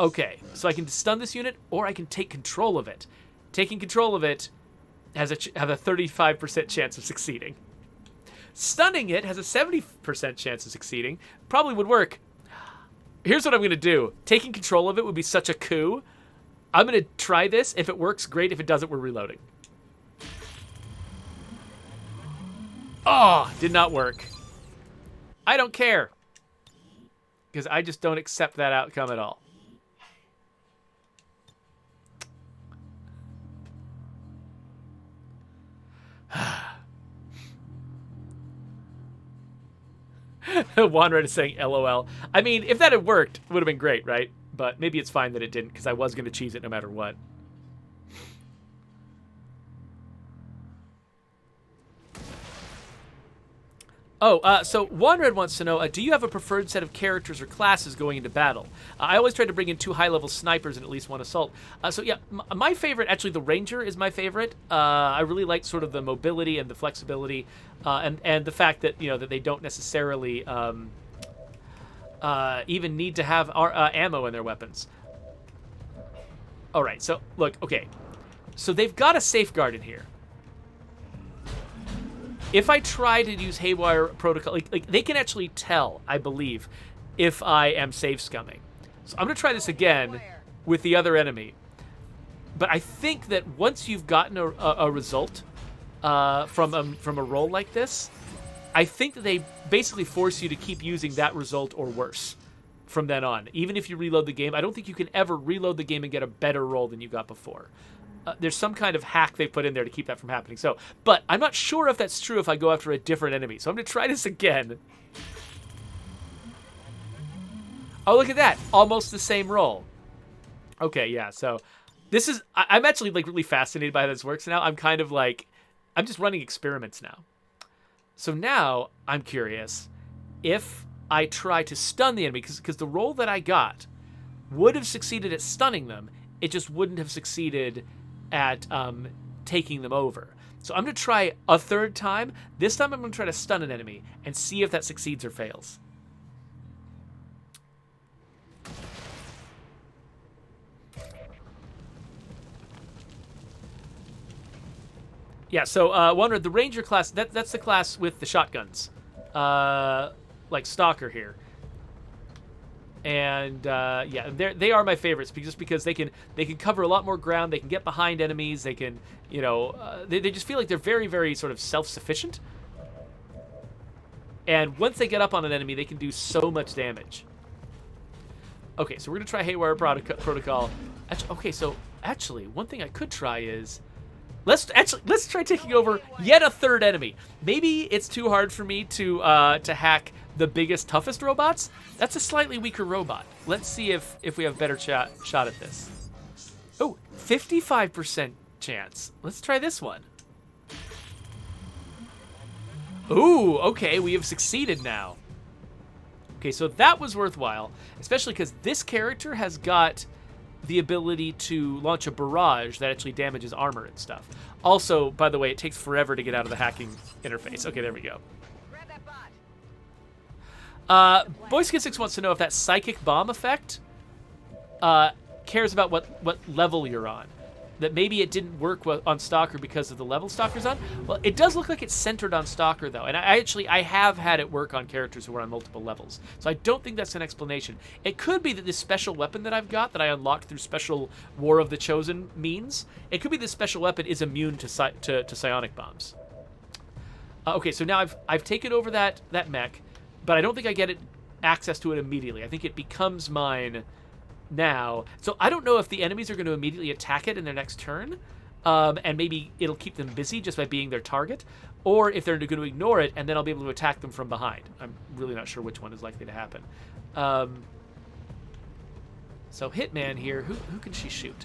Okay, so I can stun this unit, or I can take control of it. Taking control of it has a 35% chance of succeeding. Stunning it has a 70% chance of succeeding. Probably would work. Here's what I'm going to do. Taking control of it would be such a coup. I'm going to try this. If it works, great. If it doesn't, we're reloading. Oh, did not work. I don't care. Because I just don't accept that outcome at all. Wanred is saying LOL. I mean, if that had worked, it would have been great, right? But maybe it's fine that it didn't, because I was going to cheese it no matter what. Oh, so Wanred wants to know, do you have a preferred set of characters or classes going into battle? I always try to bring in 2 high-level snipers and at least 1 assault. So yeah, my favorite, actually the Ranger is my favorite. I really like sort of the mobility and the flexibility, and the fact that, you know, that they don't necessarily even need to have ammo in their weapons. All right, so look, okay. So they've got a safeguard in here. If I try to use Haywire Protocol, like they can actually tell, I believe, if I am safe scumming. So I'm going to try this again with the other enemy. But I think that once you've gotten a result from a roll like this, I think that they basically force you to keep using that result or worse from then on. Even if you reload the game, I don't think you can ever reload the game and get a better roll than you got before. There's some kind of hack they put in there to keep that from happening. So, but I'm not sure if that's true if I go after a different enemy. So I'm going to try this again. Oh, look at that. Almost the same roll. Okay, yeah. So this is... I'm actually like really fascinated by how this works now. I'm kind of like... I'm just running experiments now. So now I'm curious if I try to stun the enemy, because the roll that I got would have succeeded at stunning them. It just wouldn't have succeeded at taking them over. So I'm going to try a third time. This time I'm going to try to stun an enemy and see if that succeeds or fails. Yeah, so Wonder, the Ranger class, that's the class with the shotguns. Like Stalker here. And yeah, they are my favorites just because they can cover a lot more ground. They can get behind enemies. They can, you know, they just feel like they're very, very sort of self-sufficient. And once they get up on an enemy, they can do so much damage. Okay, so we're gonna try Haywire Protocol. Okay, so actually, one thing I could try is let's try taking over yet a third enemy. Maybe it's too hard for me to hack the biggest, toughest robots. That's a slightly weaker robot. Let's see if we have a better shot at this. Oh, 55% chance. Let's try this one. Ooh, okay, we have succeeded now. Okay, so that was worthwhile, especially because this character has got the ability to launch a barrage that actually damages armor and stuff. Also, by the way, it takes forever to get out of the hacking interface. Okay, there we go. Boyskin6 wants to know if that psychic bomb effect cares about what level you're on. That maybe it didn't work on Stalker because of the level Stalker's on. Well, it does look like it's centered on Stalker, though. And I have had it work on characters who are on multiple levels. So I don't think that's an explanation. It could be that this special weapon that I've got, that I unlocked through special War of the Chosen means, it could be this special weapon is immune to psionic bombs. Okay, so now I've taken over that mech, but I don't think I get access to it immediately. I think it becomes mine now. So I don't know if the enemies are going to immediately attack it in their next turn, and maybe it'll keep them busy just by being their target, or if they're going to ignore it, and then I'll be able to attack them from behind. I'm really not sure which one is likely to happen. So Hitman here, who can she shoot?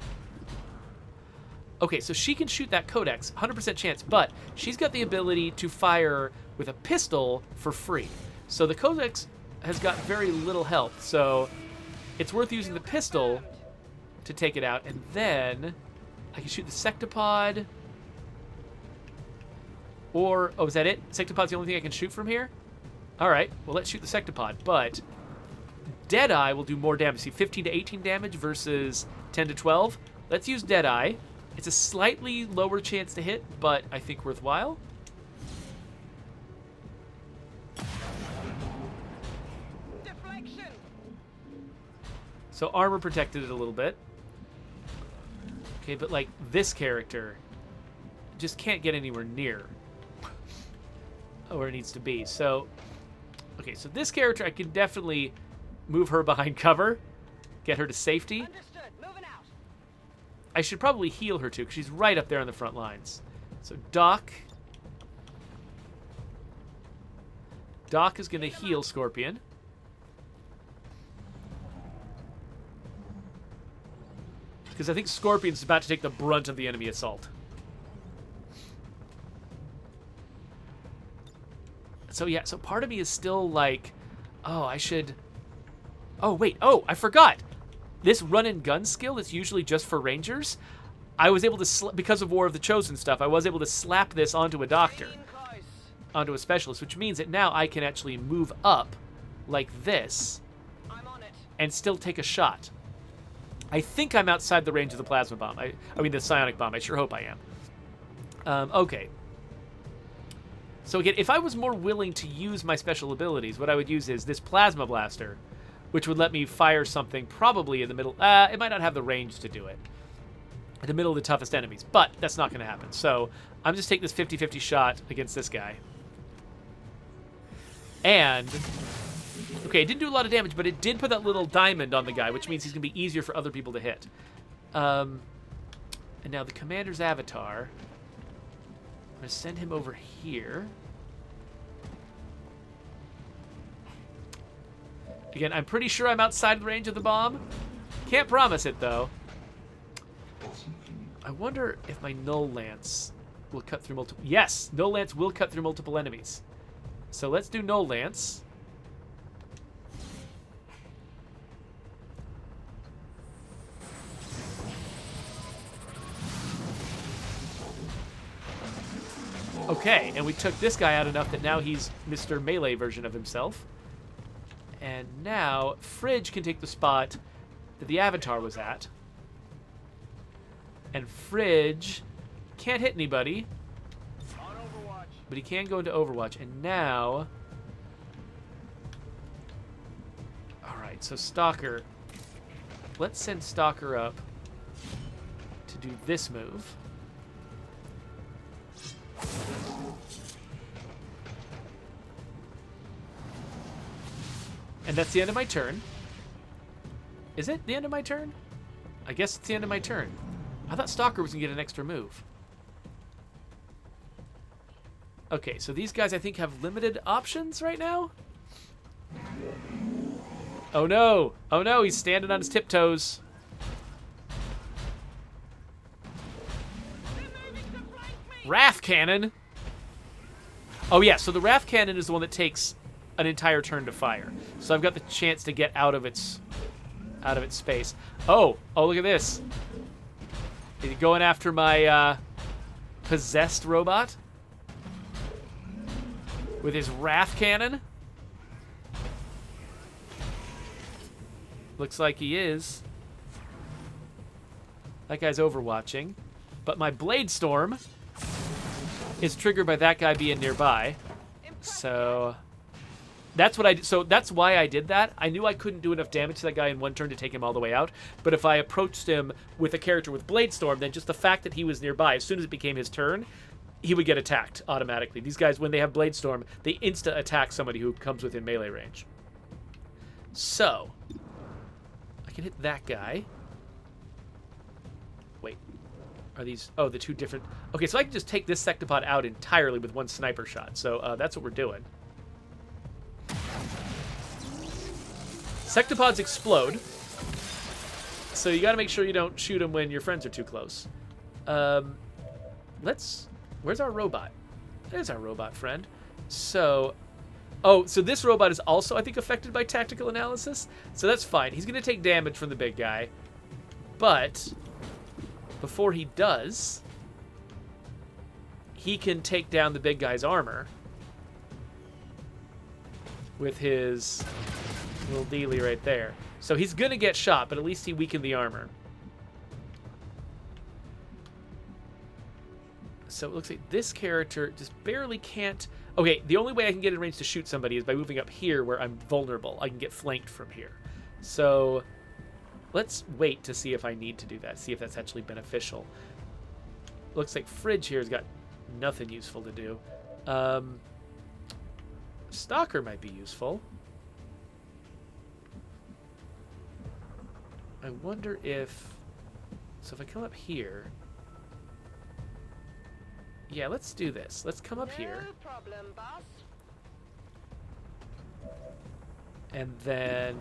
Okay, so she can shoot that Codex, 100% chance, but she's got the ability to fire with a pistol for free. So the Codex has got very little health, so it's worth using the pistol to take it out, and then I can shoot the Sectopod. Or, oh, is that it? Sectopod's the only thing I can shoot from here? All right, well, let's shoot the Sectopod, but Deadeye will do more damage. See, 15 to 18 damage versus 10 to 12. Let's use Deadeye. It's a slightly lower chance to hit, but I think worthwhile. Deflection. So armor protected it a little bit. Okay, but like this character just can't get anywhere near where it needs to be. So, okay, so this character, I can definitely move her behind cover, get her to safety. Understood. Moving out. I should probably heal her too, because she's right up there on the front lines. So Doc is going to heal Scorpion. Because I think Scorpion's about to take the brunt of the enemy assault. So yeah, so part of me is still like, oh, I should... Oh, wait. Oh, I forgot. This run and gun skill that's usually just for rangers, I was able to, because of War of the Chosen stuff, I was able to slap this onto a doctor, onto a specialist, which means that now I can actually move up like this and still take a shot. I think I'm outside the range of the plasma bomb. I mean, the psionic bomb. I sure hope I am. Okay. So again, if I was more willing to use my special abilities, what I would use is this plasma blaster, which would let me fire something probably in the middle. It might not have the range to do it. In the middle of the toughest enemies, but that's not going to happen. So I'm just taking this 50-50 shot against this guy. And, okay, it didn't do a lot of damage, but it did put that little diamond on the guy, which means he's going to be easier for other people to hit. And now the commander's avatar, I'm going to send him over here. Again, I'm pretty sure I'm outside the range of the bomb. Can't promise it, though. I wonder if my Null Lance will cut through multiple... Yes! Null Lance will cut through multiple enemies. So let's do Null Lance. Okay, and we took this guy out enough that now he's Mr. Melee version of himself. And now Fridge can take the spot that the Avatar was at. And Fridge can't hit anybody, but he can go into Overwatch. And now... Alright, so Stalker. Let's send Stalker up to do this move. And that's the end of my turn. Is it the end of my turn? I guess it's the end of my turn. I thought Stalker was going to get an extra move. Okay, so these guys I think have limited options right now. Oh no! Oh no, he's standing on his tiptoes. Wrath Cannon! Oh yeah, so the Wrath Cannon is the one that takes an entire turn to fire. So I've got the chance to get out of its space. Oh, look at this. Is he going after my possessed robot? With his Wrath Cannon? Looks like he is. That guy's overwatching. But my Blade Storm is triggered by that guy being nearby. So that's what I did. So that's why I did that. I knew I couldn't do enough damage to that guy in one turn to take him all the way out. But if I approached him with a character with Blade Storm, then just the fact that he was nearby, as soon as it became his turn, he would get attacked automatically. These guys, when they have Blade Storm, they insta-attack somebody who comes within melee range. So I can hit that guy. Wait. Are these... Oh, the two different... Okay, so I can just take this Sectopod out entirely with one sniper shot. So that's what we're doing. Sectopods explode. So you got to make sure you don't shoot them when your friends are too close. Where's our robot? There's our robot friend. So... Oh, so this robot is also, I think, affected by tactical analysis. So that's fine. He's going to take damage from the big guy. But before he does, he can take down the big guy's armor with his little dealie right there. So he's going to get shot, but at least he weakened the armor. So it looks like this character just barely can't... Okay, the only way I can get in range to shoot somebody is by moving up here where I'm vulnerable. I can get flanked from here. So let's wait to see if I need to do that, see if that's actually beneficial. Looks like Fridge here has got nothing useful to do. Stalker might be useful. I wonder if... So if I come up here... Yeah, let's do this. Let's come up here. No problem, boss. And then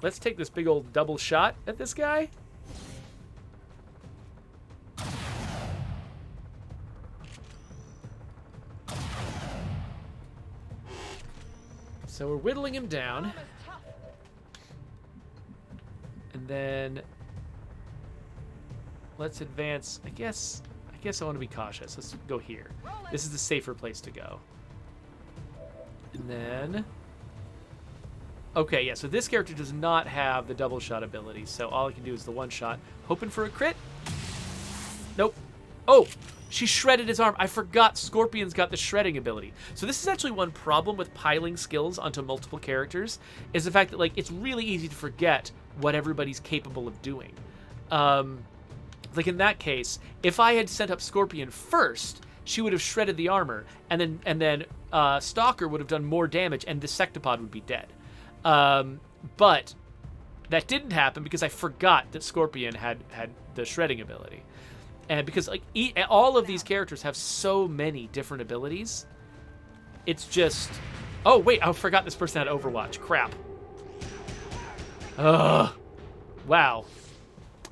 let's take this big old double shot at this guy. So we're whittling him down. Armor's tough. And then let's advance. I guess I want to be cautious. Let's go here. This is the safer place to go. And then okay, yeah, so this character does not have the double shot ability, so all I can do is the one shot. Hoping for a crit. Nope. Oh, she shredded his arm. I forgot Scorpion's got the shredding ability. So this is actually one problem with piling skills onto multiple characters, is the fact that, like, it's really easy to forget what everybody's capable of doing. Like in that case, if I had sent up Scorpion first, she would have shredded the armor, and then Stalker would have done more damage, and the Sectopod would be dead. But that didn't happen because I forgot that Scorpion had the shredding ability. And because like all of these characters have so many different abilities, it's just... Oh, wait, I forgot this person had Overwatch. Crap. Ugh. Wow.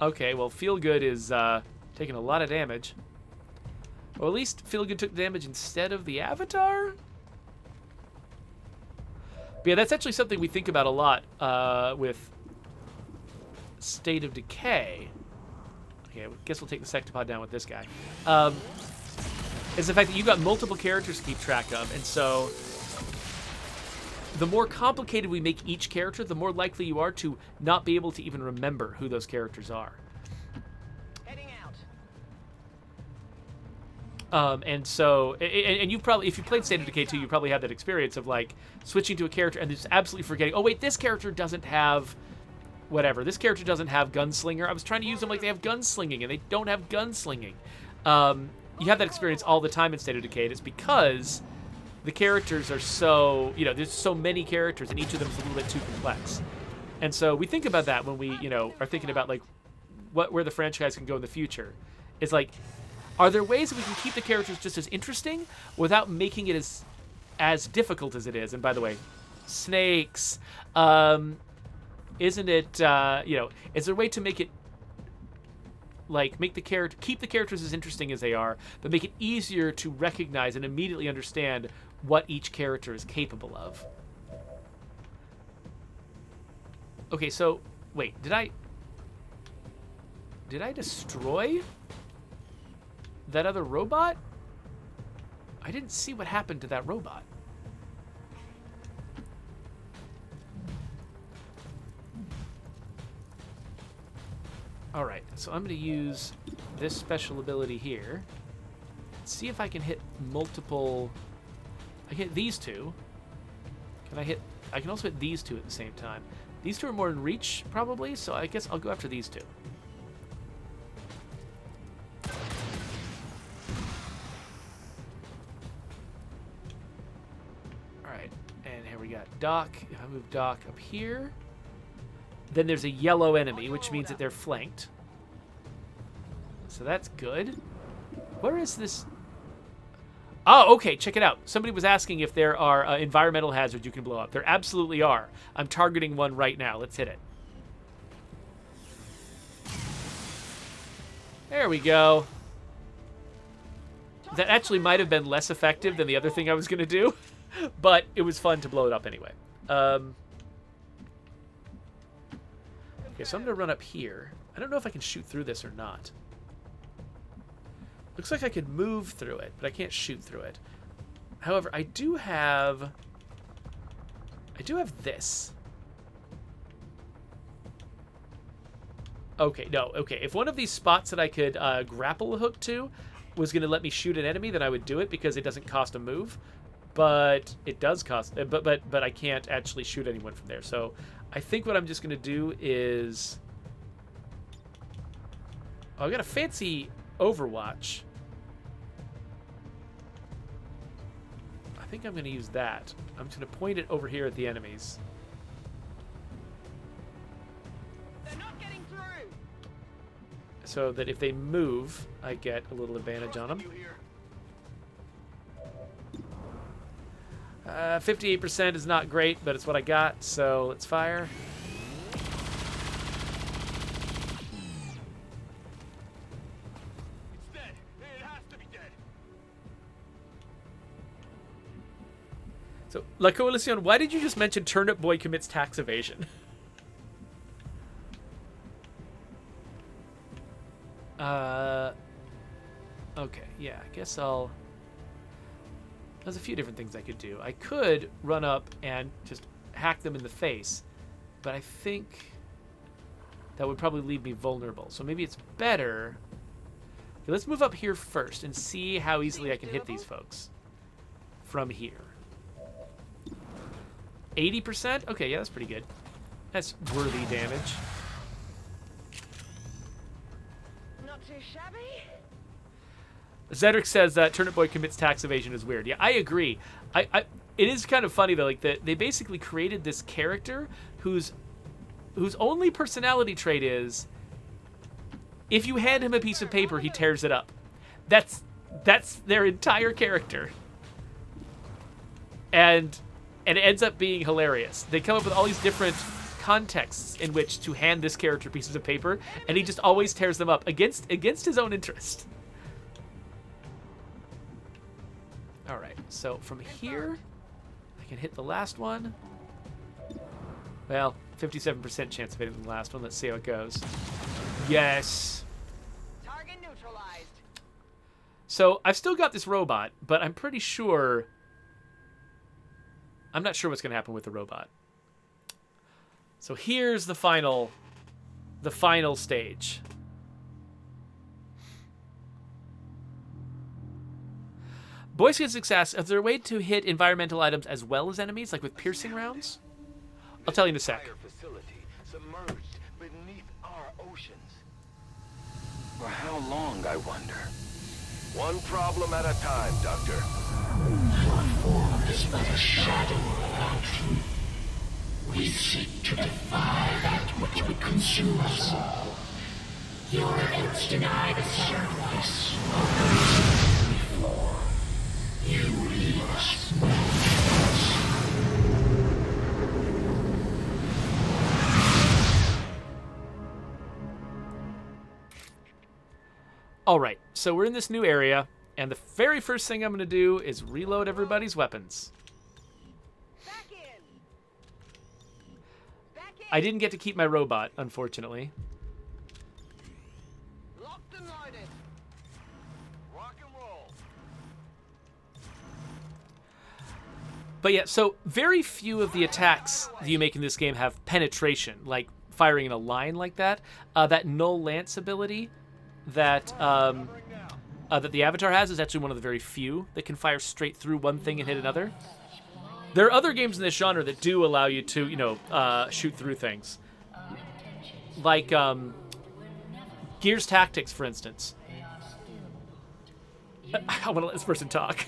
Okay, well, Feel Good is taking a lot of damage. Or at least Feel Good took damage instead of the Avatar? But yeah, that's actually something we think about a lot with State of Decay. Okay, I guess we'll take the Sectopod down with this guy. Is the fact that you've got multiple characters to keep track of, and so the more complicated we make each character, the more likely you are to not be able to even remember who those characters are. Heading out. And so, and you've probably, if you played State of Decay 2, you probably had that experience of like switching to a character and just absolutely forgetting, oh wait, this character doesn't have whatever. This character doesn't have Gunslinger. I was trying to use them like they have gunslinging, and they don't have gunslinging. You have that experience all the time in State of Decay, and it's because the characters are so, there's so many characters, and each of them is a little bit too complex. And so we think about that when we, are thinking about like where the franchise can go in the future. It's like, are there ways that we can keep the characters just as interesting without making it as difficult as it is? And by the way, snakes. Isn't it, is there a way to make it, like, keep the characters as interesting as they are, but make it easier to recognize and immediately understand what each character is capable of? Okay, so, wait, did I destroy that other robot? I didn't see what happened to that robot. All right, so I'm going to use this special ability here. See if I can hit multiple... I can hit these two. I can also hit these two at the same time. These two are more in reach, probably, so I guess I'll go after these two. All right, and here we got Doc. If I move Doc up here... Then there's a yellow enemy, which means that they're flanked. So that's good. Where is this? Oh, okay, check it out. Somebody was asking if there are environmental hazards you can blow up. There absolutely are. I'm targeting one right now. Let's hit it. There we go. That actually might have been less effective than the other thing I was going to do, but it was fun to blow it up anyway. Okay, so I'm going to run up here. I don't know if I can shoot through this or not. Looks like I could move through it, but I can't shoot through it. However, I do have this. Okay, no, okay. If one of these spots that I could grapple hook to was going to let me shoot an enemy, then I would do it because it doesn't cost a move. But it does cost, but I can't actually shoot anyone from there. So I think what I'm just going to do is... Oh, I got a fancy Overwatch. I think I'm going to use that. I'm just going to point it over here at the enemies. They're not getting through. So that if they move, I get a little advantage on them. 58% is not great, but it's what I got, so let's fire. It's dead. It has to be dead. So, La Coalición, why did you just mention Turnip Boy commits tax evasion? Okay, yeah, I guess I'll... There's a few different things I could do. I could run up and just hack them in the face, but I think that would probably leave me vulnerable. So maybe it's better... Okay, let's move up here first and see how easily I can hit these folks from here. 80%? Okay, yeah, that's pretty good. That's worthy damage. Not too shabby. Zedric says that Turnip Boy commits tax evasion is weird. Yeah, I agree. It is kind of funny though, like they basically created this character whose only personality trait is if you hand him a piece of paper, he tears it up. That's their entire character. And it ends up being hilarious. They come up with all these different contexts in which to hand this character pieces of paper, and he just always tears them up against his own interest. All right, so from here, I can hit the last one. Well, 57% chance of hitting the last one. Let's see how it goes. Yes. Target neutralized. So I've still got this robot, but I'm pretty sure... I'm not sure what's going to happen with the robot. So here's the final stage. Boy Scout success. Is there a way to hit environmental items as well as enemies, like with piercing rounds? I'll tell you in a sec. Facility submerged beneath our oceans. For how long, I wonder? One problem at a time, Doctor. Your form is but a shadow of our truth. We seek to defy that which would consume us all. Your efforts deny the surface of the floor. You leave us no choice. All right, so we're in this new area, and the very first thing I'm going to do is reload everybody's weapons. Back in. Back in. I didn't get to keep my robot, unfortunately. Locked and loaded. Rock and roll. But yeah, so very few of the attacks that you make in this game have penetration, like firing in a line like that. That null lance ability that that the Avatar has is actually one of the very few that can fire straight through one thing and hit another. There are other games in this genre that do allow you to, shoot through things. Like Gears Tactics, for instance. I want to let this person talk.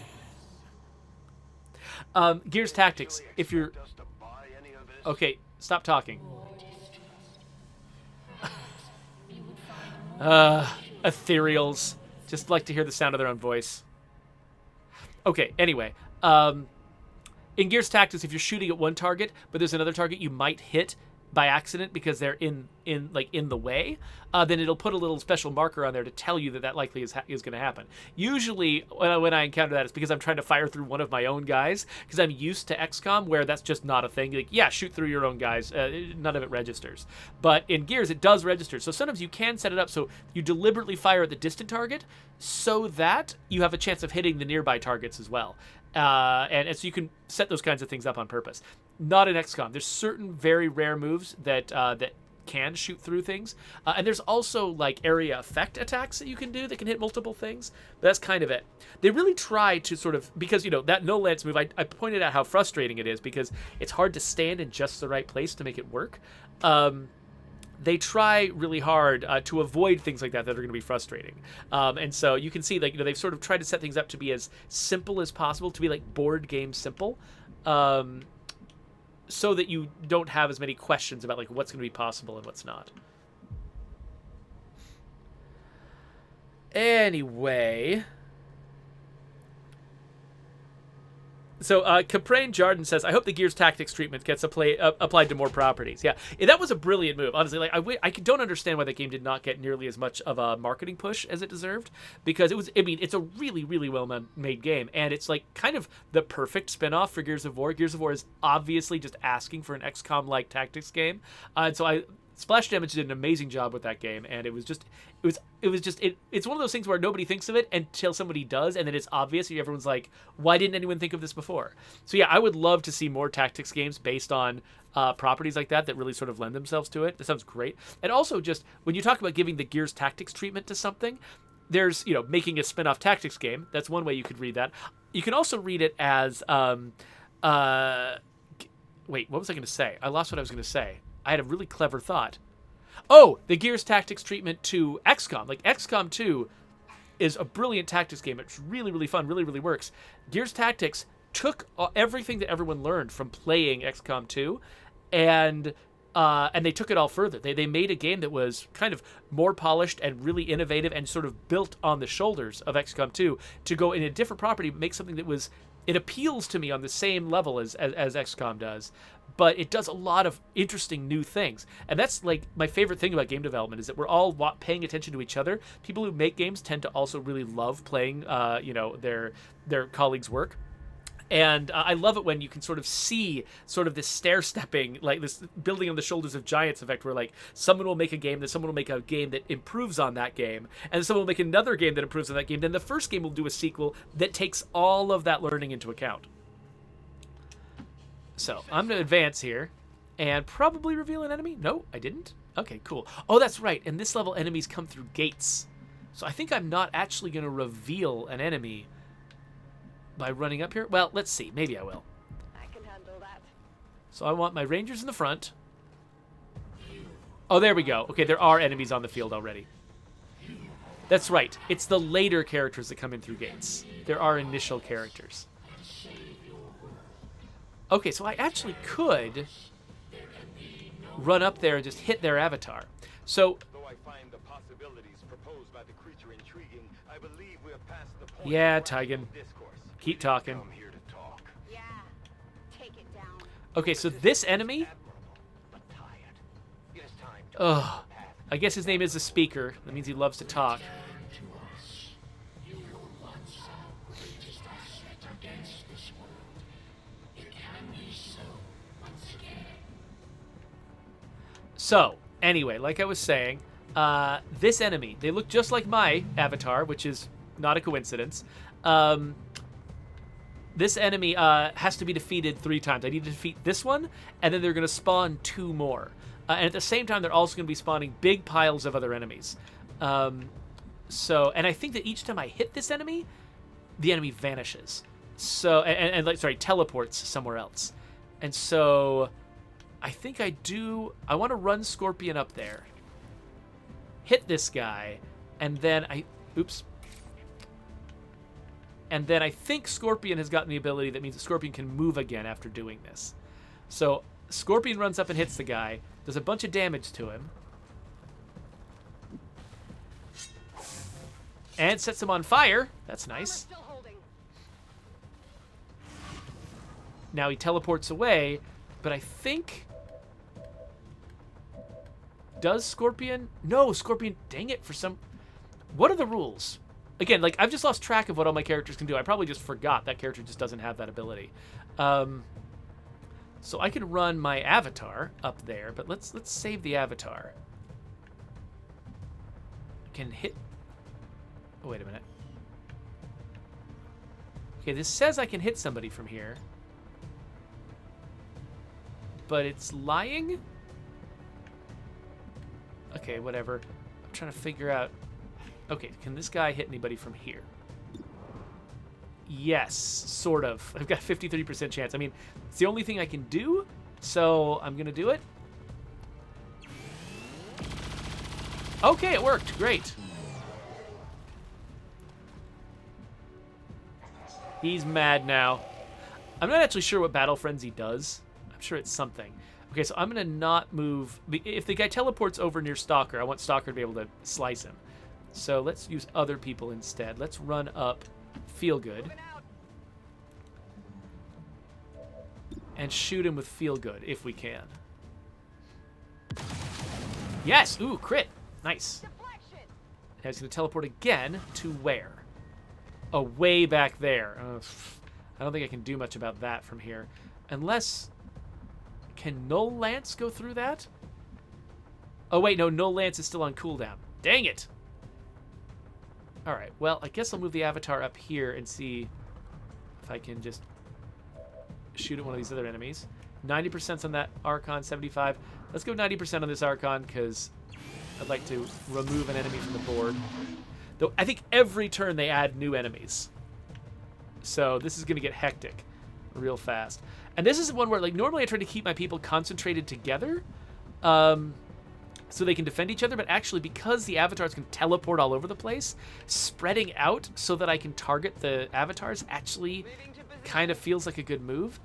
Gears Tactics, if you're... Okay, stop talking. Ethereals. Just like to hear the sound of their own voice. Okay, anyway. In Gears Tactics, if you're shooting at one target, but there's another target you might hit by accident because they're in the way, then it'll put a little special marker on there to tell you that likely is going to happen. Usually, when I encounter that, it's because I'm trying to fire through one of my own guys, because I'm used to XCOM, where that's just not a thing. Like, yeah, shoot through your own guys. None of it registers. But in Gears, it does register. So sometimes you can set it up so you deliberately fire at the distant target so that you have a chance of hitting the nearby targets as well. And so you can set those kinds of things up on purpose. Not in XCOM. There's certain very rare moves that can shoot through things. And there's also like area effect attacks that you can do that can hit multiple things. But that's kind of it. They really try to sort of, because, that no lance move, I pointed out how frustrating it is because it's hard to stand in just the right place to make it work. They try really hard to avoid things like that are going to be frustrating. And so you can see, like, they've sort of tried to set things up to be as simple as possible, to be like board game simple, so that you don't have as many questions about like what's going to be possible and what's not. Anyway, So Caprane Jardin says, I hope the Gears Tactics treatment gets applied to more properties. Yeah, that was a brilliant move. Honestly, like I don't understand why the game did not get nearly as much of a marketing push as it deserved, because it was. I mean, it's a really, really well made game, and it's like kind of the perfect spinoff for Gears of War. Gears of War is obviously just asking for an XCOM-like tactics game, and so Splash Damage did an amazing job with that game, and it's one of those things where nobody thinks of it until somebody does, and then it's obvious, and everyone's like, why didn't anyone think of this before? So yeah, I would love to see more tactics games based on properties like that really sort of lend themselves to it. That sounds great. And also, just when you talk about giving the Gears Tactics treatment to something, there's, making a spin-off tactics game. That's one way you could read that. You can also read it as wait, what was I going to say? I lost what I was going to say. I had a really clever thought. Oh, the Gears Tactics treatment to XCOM. Like, XCOM 2 is a brilliant tactics game. It's really, really fun, really, really works. Gears Tactics took everything that everyone learned from playing XCOM 2 and they took it all further. They made a game that was kind of more polished and really innovative and sort of built on the shoulders of XCOM 2 to go in a different property, make something that it appeals to me on the same level as XCOM does, but it does a lot of interesting new things. And that's like my favorite thing about game development, is that we're all paying attention to each other. People who make games tend to also really love playing, their colleagues' work. And I love it when you can sort of see sort of this stair-stepping, like this building on the shoulders of giants effect, where like someone will make a game, then someone will make a game that improves on that game, and someone will make another game that improves on that game. Then the first game will do a sequel that takes all of that learning into account. So I'm going to advance here and probably reveal an enemy. No, I didn't. Okay, cool. Oh, that's right. In this level, enemies come through gates. So I think I'm not actually going to reveal an enemy by running up here. Well, let's see. Maybe I will. I can handle that. So I want my rangers in the front. Oh, there we go. Okay, there are enemies on the field already. That's right. It's the later characters that come in through gates. There are initial characters. Okay, so I actually could run up there and just hit their avatar. So, Though I find the possibilities proposed by the creature intriguing, I believe we have passed the point yeah, of Tygan, discourse. keep talking. I'm here to talk. Yeah. Take it down. Okay, so this enemy, But tired. It is time to ugh, I guess his name is the speaker. That means he loves to talk. So, anyway, like I was saying, this enemy, they look just like my avatar, which is not a coincidence. This enemy has to be defeated 3 times. I need to defeat this one, and then they're going to spawn 2 more. And at the same time, they're also going to be spawning big piles of other enemies. And I think that each time I hit this enemy, the enemy vanishes. So, teleports somewhere else. And so I think I want to run Scorpion up there, hit this guy, and then and then I think Scorpion has gotten the ability that means that Scorpion can move again after doing this. So Scorpion runs up and hits the guy, does a bunch of damage to him, and sets him on fire. That's nice. Still holding. Now he teleports away, but I think... Does Scorpion? No, Scorpion, dang it, for some... What are the rules? Again, like, I've just lost track of what all my characters can do. I probably just forgot that character just doesn't have that ability. So I can run my avatar up there, but let's save the avatar. I can hit... Oh, wait a minute. Okay, this says I can hit somebody from here. But it's lying? Okay, whatever. I'm trying to figure out... Okay, can this guy hit anybody from here? Yes, sort of. I've got a 53% chance. I mean, it's the only thing I can do, so I'm going to do it. Okay, it worked. Great. He's mad now. I'm not actually sure what Battle Frenzy does. I'm sure it's something. Okay, so I'm going to not move. If the guy teleports over near Stalker, I want Stalker to be able to slice him. So let's use other people instead. Let's run up Feel Good. and shoot him with Feel Good if we can. Yes! Ooh, crit! Nice. Now he's going to teleport again to where? Oh, way back there. I don't think I can do much about that from here. Unless... Can Null Lance go through that? Oh, wait, no, Null Lance is still on cooldown. Dang it! Alright, well, I guess I'll move the Avatar up here and see if I can just shoot at one of these other enemies. 90% on that Archon, 75. Let's go 90% on this Archon, because I'd like to remove an enemy from the board. Though I think every turn they add new enemies. So this is going to get hectic real fast. And this is one where, like, normally I try to keep my people concentrated together so they can defend each other, but actually because the avatars can teleport all over the place, spreading out so that I can target the avatars actually kind of feels like a good move.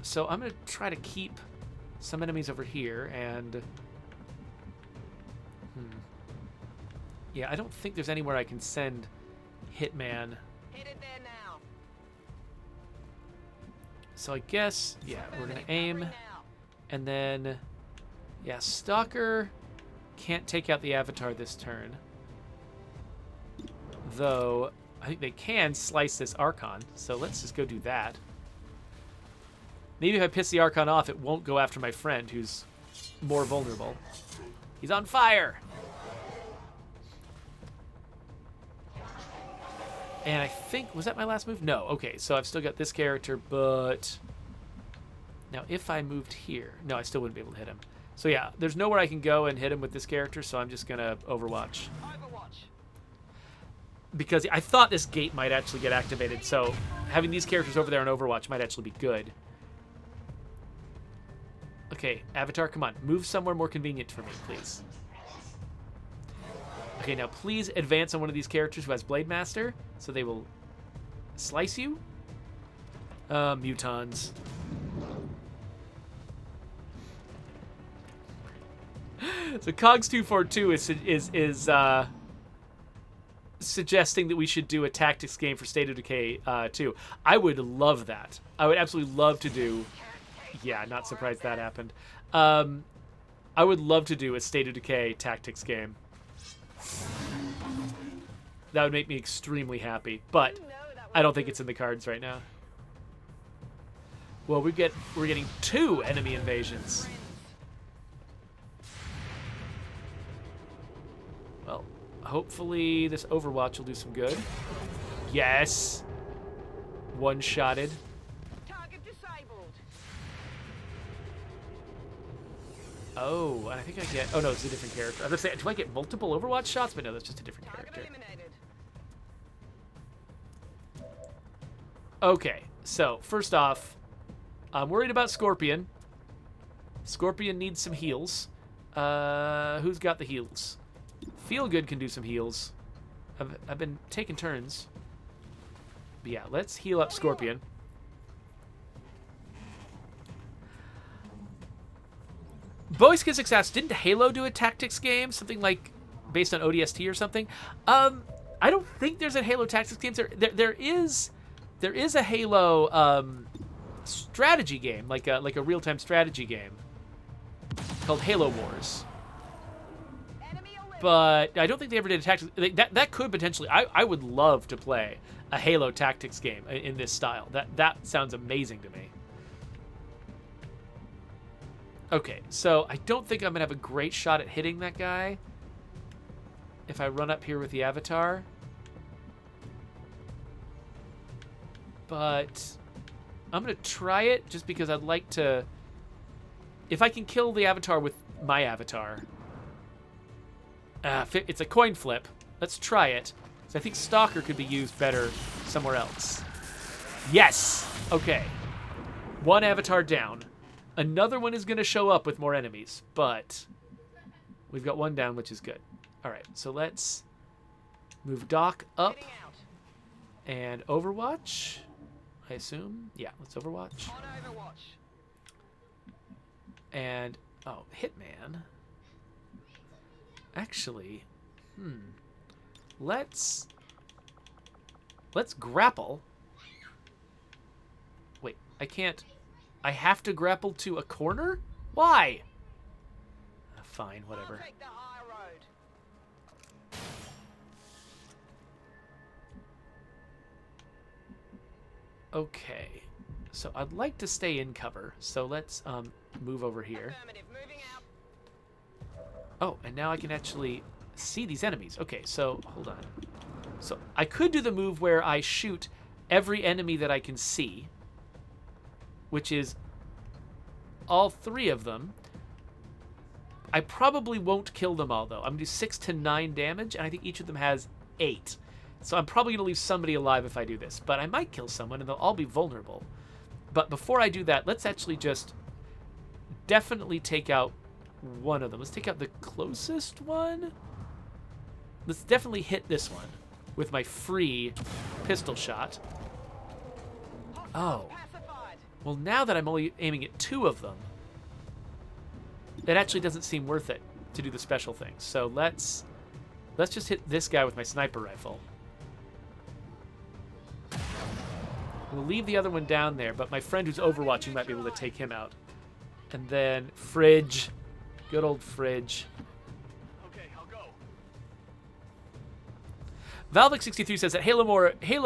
So I'm going to try to keep some enemies over here, and... Yeah, I don't think there's anywhere I can send Hitman. Headed there now. So I guess, yeah, we're going to aim. And then, yeah, Stalker can't take out the Avatar this turn. Though, I think they can slice this Archon. So let's just go do that. Maybe if I piss the Archon off, it won't go after my friend, who's more vulnerable. He's on fire! And I think, was that my last move? No, okay, so I've still got this character, but... Now, if I moved here... No, I still wouldn't be able to hit him. So yeah, there's nowhere I can go and hit him with this character, so I'm just going to Overwatch. Because I thought this gate might actually get activated, so having these characters over there on Overwatch might actually be good. Okay, Avatar, come on. Move somewhere more convenient for me, please. Okay, now please advance on one of these characters who has Blade Master, so they will slice you. Mutons. So Cogs242 is suggesting that we should do a tactics game for State of Decay 2. I would love that. I would absolutely love to do... Yeah, not surprised that happened. I would love to do a State of Decay tactics game. That would make me extremely happy, but I don't think it's in the cards right now. Well, we're getting 2 enemy invasions. Well, hopefully this Overwatch will do some good. Yes. One-shotted. Target disabled. Oh, and I think I get... Oh, no, it's a different character. I was going to say, do I get multiple Overwatch shots? But no, that's just a different character. Okay, so, first off, I'm worried about Scorpion. Scorpion needs some heals. Who's got the heals? Feel Good can do some heals. I've been taking turns. But yeah, let's heal up Scorpion. Bowie Skizix asks, didn't Halo do a tactics game? Something like based on ODST or something? I don't think there's a Halo tactics game. There is a Halo strategy game, like a real-time strategy game called Halo Wars. But I don't think they ever did a tactics. That could potentially. I would love to play a Halo tactics game in this style. That sounds amazing to me. Okay, so I don't think I'm gonna have a great shot at hitting that guy if I run up here with the Avatar. But I'm gonna try it just because I'd like to. If I can kill the Avatar with my Avatar. It's a coin flip. Let's try it. So I think Stalker could be used better somewhere else. Yes! Okay. One Avatar down. Another one is going to show up with more enemies, but we've got one down, which is good. All right, so let's move Doc up and Overwatch, I assume. Yeah, let's Overwatch. And, oh, Hitman. Actually, let's grapple. I can't. I have to grapple to a corner? Why? Fine, whatever. Take the high road. Okay. So I'd like to stay in cover. So let's move over here. Affirmative. Moving out. Oh, and now I can actually see these enemies. Okay, so hold on. So I could do the move where I shoot every enemy that I can see, which is all 3 of them. I probably won't kill them all, though. I'm going to do 6 to 9 damage, and I think each of them has 8. So I'm probably going to leave somebody alive if I do this. But I might kill someone, and they'll all be vulnerable. But before I do that, let's actually just definitely take out one of them. Let's take out the closest one. Let's definitely hit this one with my free pistol shot. Oh. Well, now that I'm only aiming at 2 of them, it actually doesn't seem worth it to do the special things. So let's just hit this guy with my sniper rifle. We'll leave the other one down there, but my friend who's overwatching might be able to take him out. And then Fridge. Good old Fridge. Okay, I'll go. Valvic63 says that Halo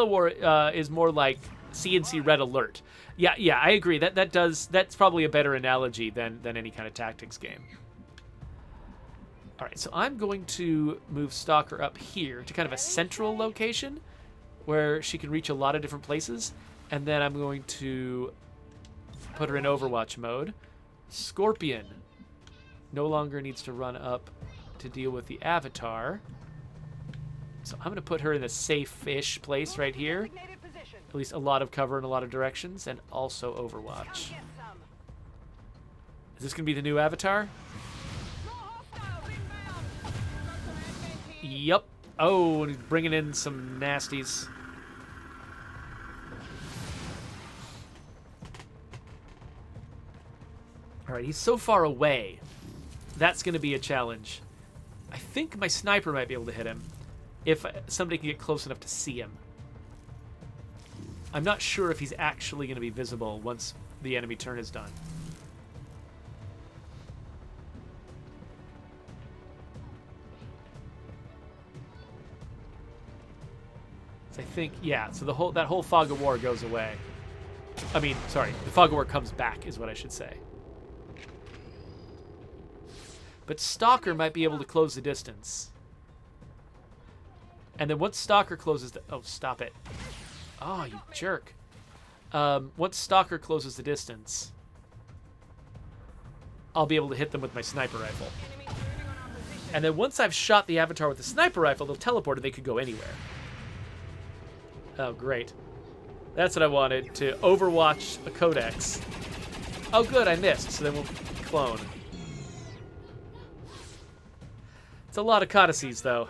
War is more like CNC Red Alert. Yeah, I agree. That's probably a better analogy than any kind of tactics game. All right, so I'm going to move Stalker up here to kind of a central location where she can reach a lot of different places, and then I'm going to put her in Overwatch mode. Scorpion no longer needs to run up to deal with the Avatar. So I'm going to put her in a safe-ish place right here. At least a lot of cover in a lot of directions, and also Overwatch. Is this going to be the new Avatar? Yep. Oh, and he's bringing in some nasties. All right, he's so far away. That's going to be a challenge. I think my sniper might be able to hit him if somebody can get close enough to see him. I'm not sure if he's actually going to be visible once the enemy turn is done. So I think, yeah, so that whole fog of war goes away. I mean, sorry, the fog of war comes back is what I should say. But Stalker might be able to close the distance. And then once Stalker closes the... Oh, stop it. Oh, you jerk. Once Stalker closes the distance, I'll be able to hit them with my sniper rifle. And then once I've shot the Avatar with the sniper rifle, they'll teleport and they could go anywhere. Oh, great. That's what I wanted, to overwatch a codex. Oh, good, I missed, so then we'll clone. It's a lot of codices, though.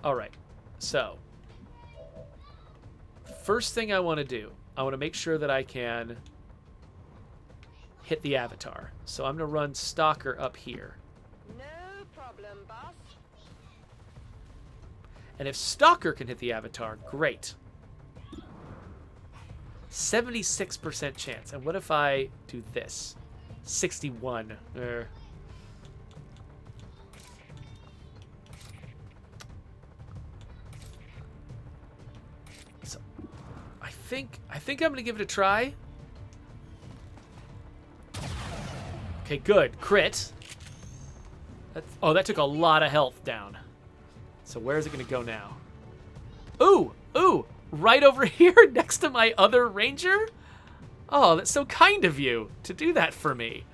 All right, so first thing I want to do, I want to make sure that I can hit the Avatar. So I'm going to run Stalker up here. No problem, boss. And if Stalker can hit the Avatar, great. 76% chance. And what if I do this? 61. So I think I'm gonna give it a try. Okay, good. Crit. That took a lot of health down. So where is it going to go now? Ooh, right over here next to my other ranger? Oh, that's so kind of you to do that for me.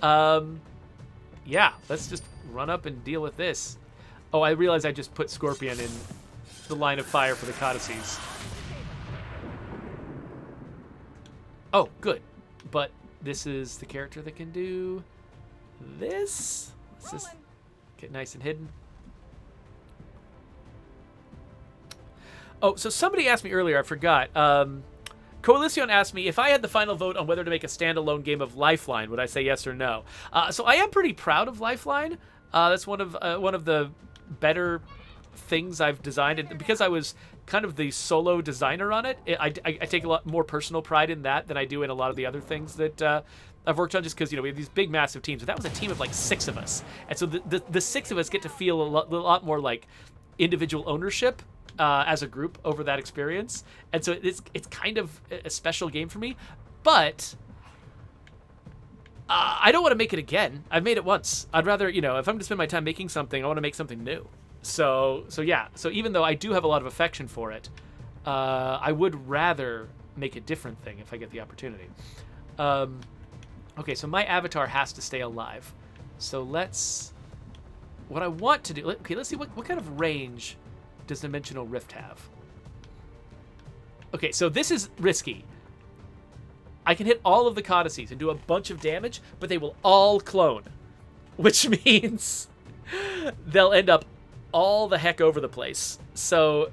Yeah, let's just run up and deal with this. Oh, I realize I just put Scorpion in the line of fire for the codices. Oh, good. But this is the character that can do this. Let's just get nice and hidden. Oh, so somebody asked me earlier, I forgot. Coalition asked me if I had the final vote on whether to make a standalone game of Lifeline, would I say yes or no? So I am pretty proud of Lifeline. That's one of the better things I've designed, and because I was kind of the solo designer on it. I take a lot more personal pride in that than I do in a lot of the other things that I've worked on, just because, you know, we have these big, massive teams. But that was a team of like 6 of us. And so the 6 of us get to feel a lot more like individual ownership as a group over that experience. And so it's kind of a special game for me. But I don't want to make it again. I've made it once. I'd rather, you know, if I'm going to spend my time making something, I want to make something new. So yeah. So even though I do have a lot of affection for it, I would rather make a different thing if I get the opportunity. Okay, so my avatar has to stay alive. So what I want to do, okay, let's see what kind of range does Dimensional Rift have? Okay, so this is risky. I can hit all of the codices and do a bunch of damage, but they will all clone, which means they'll end up all the heck over the place. So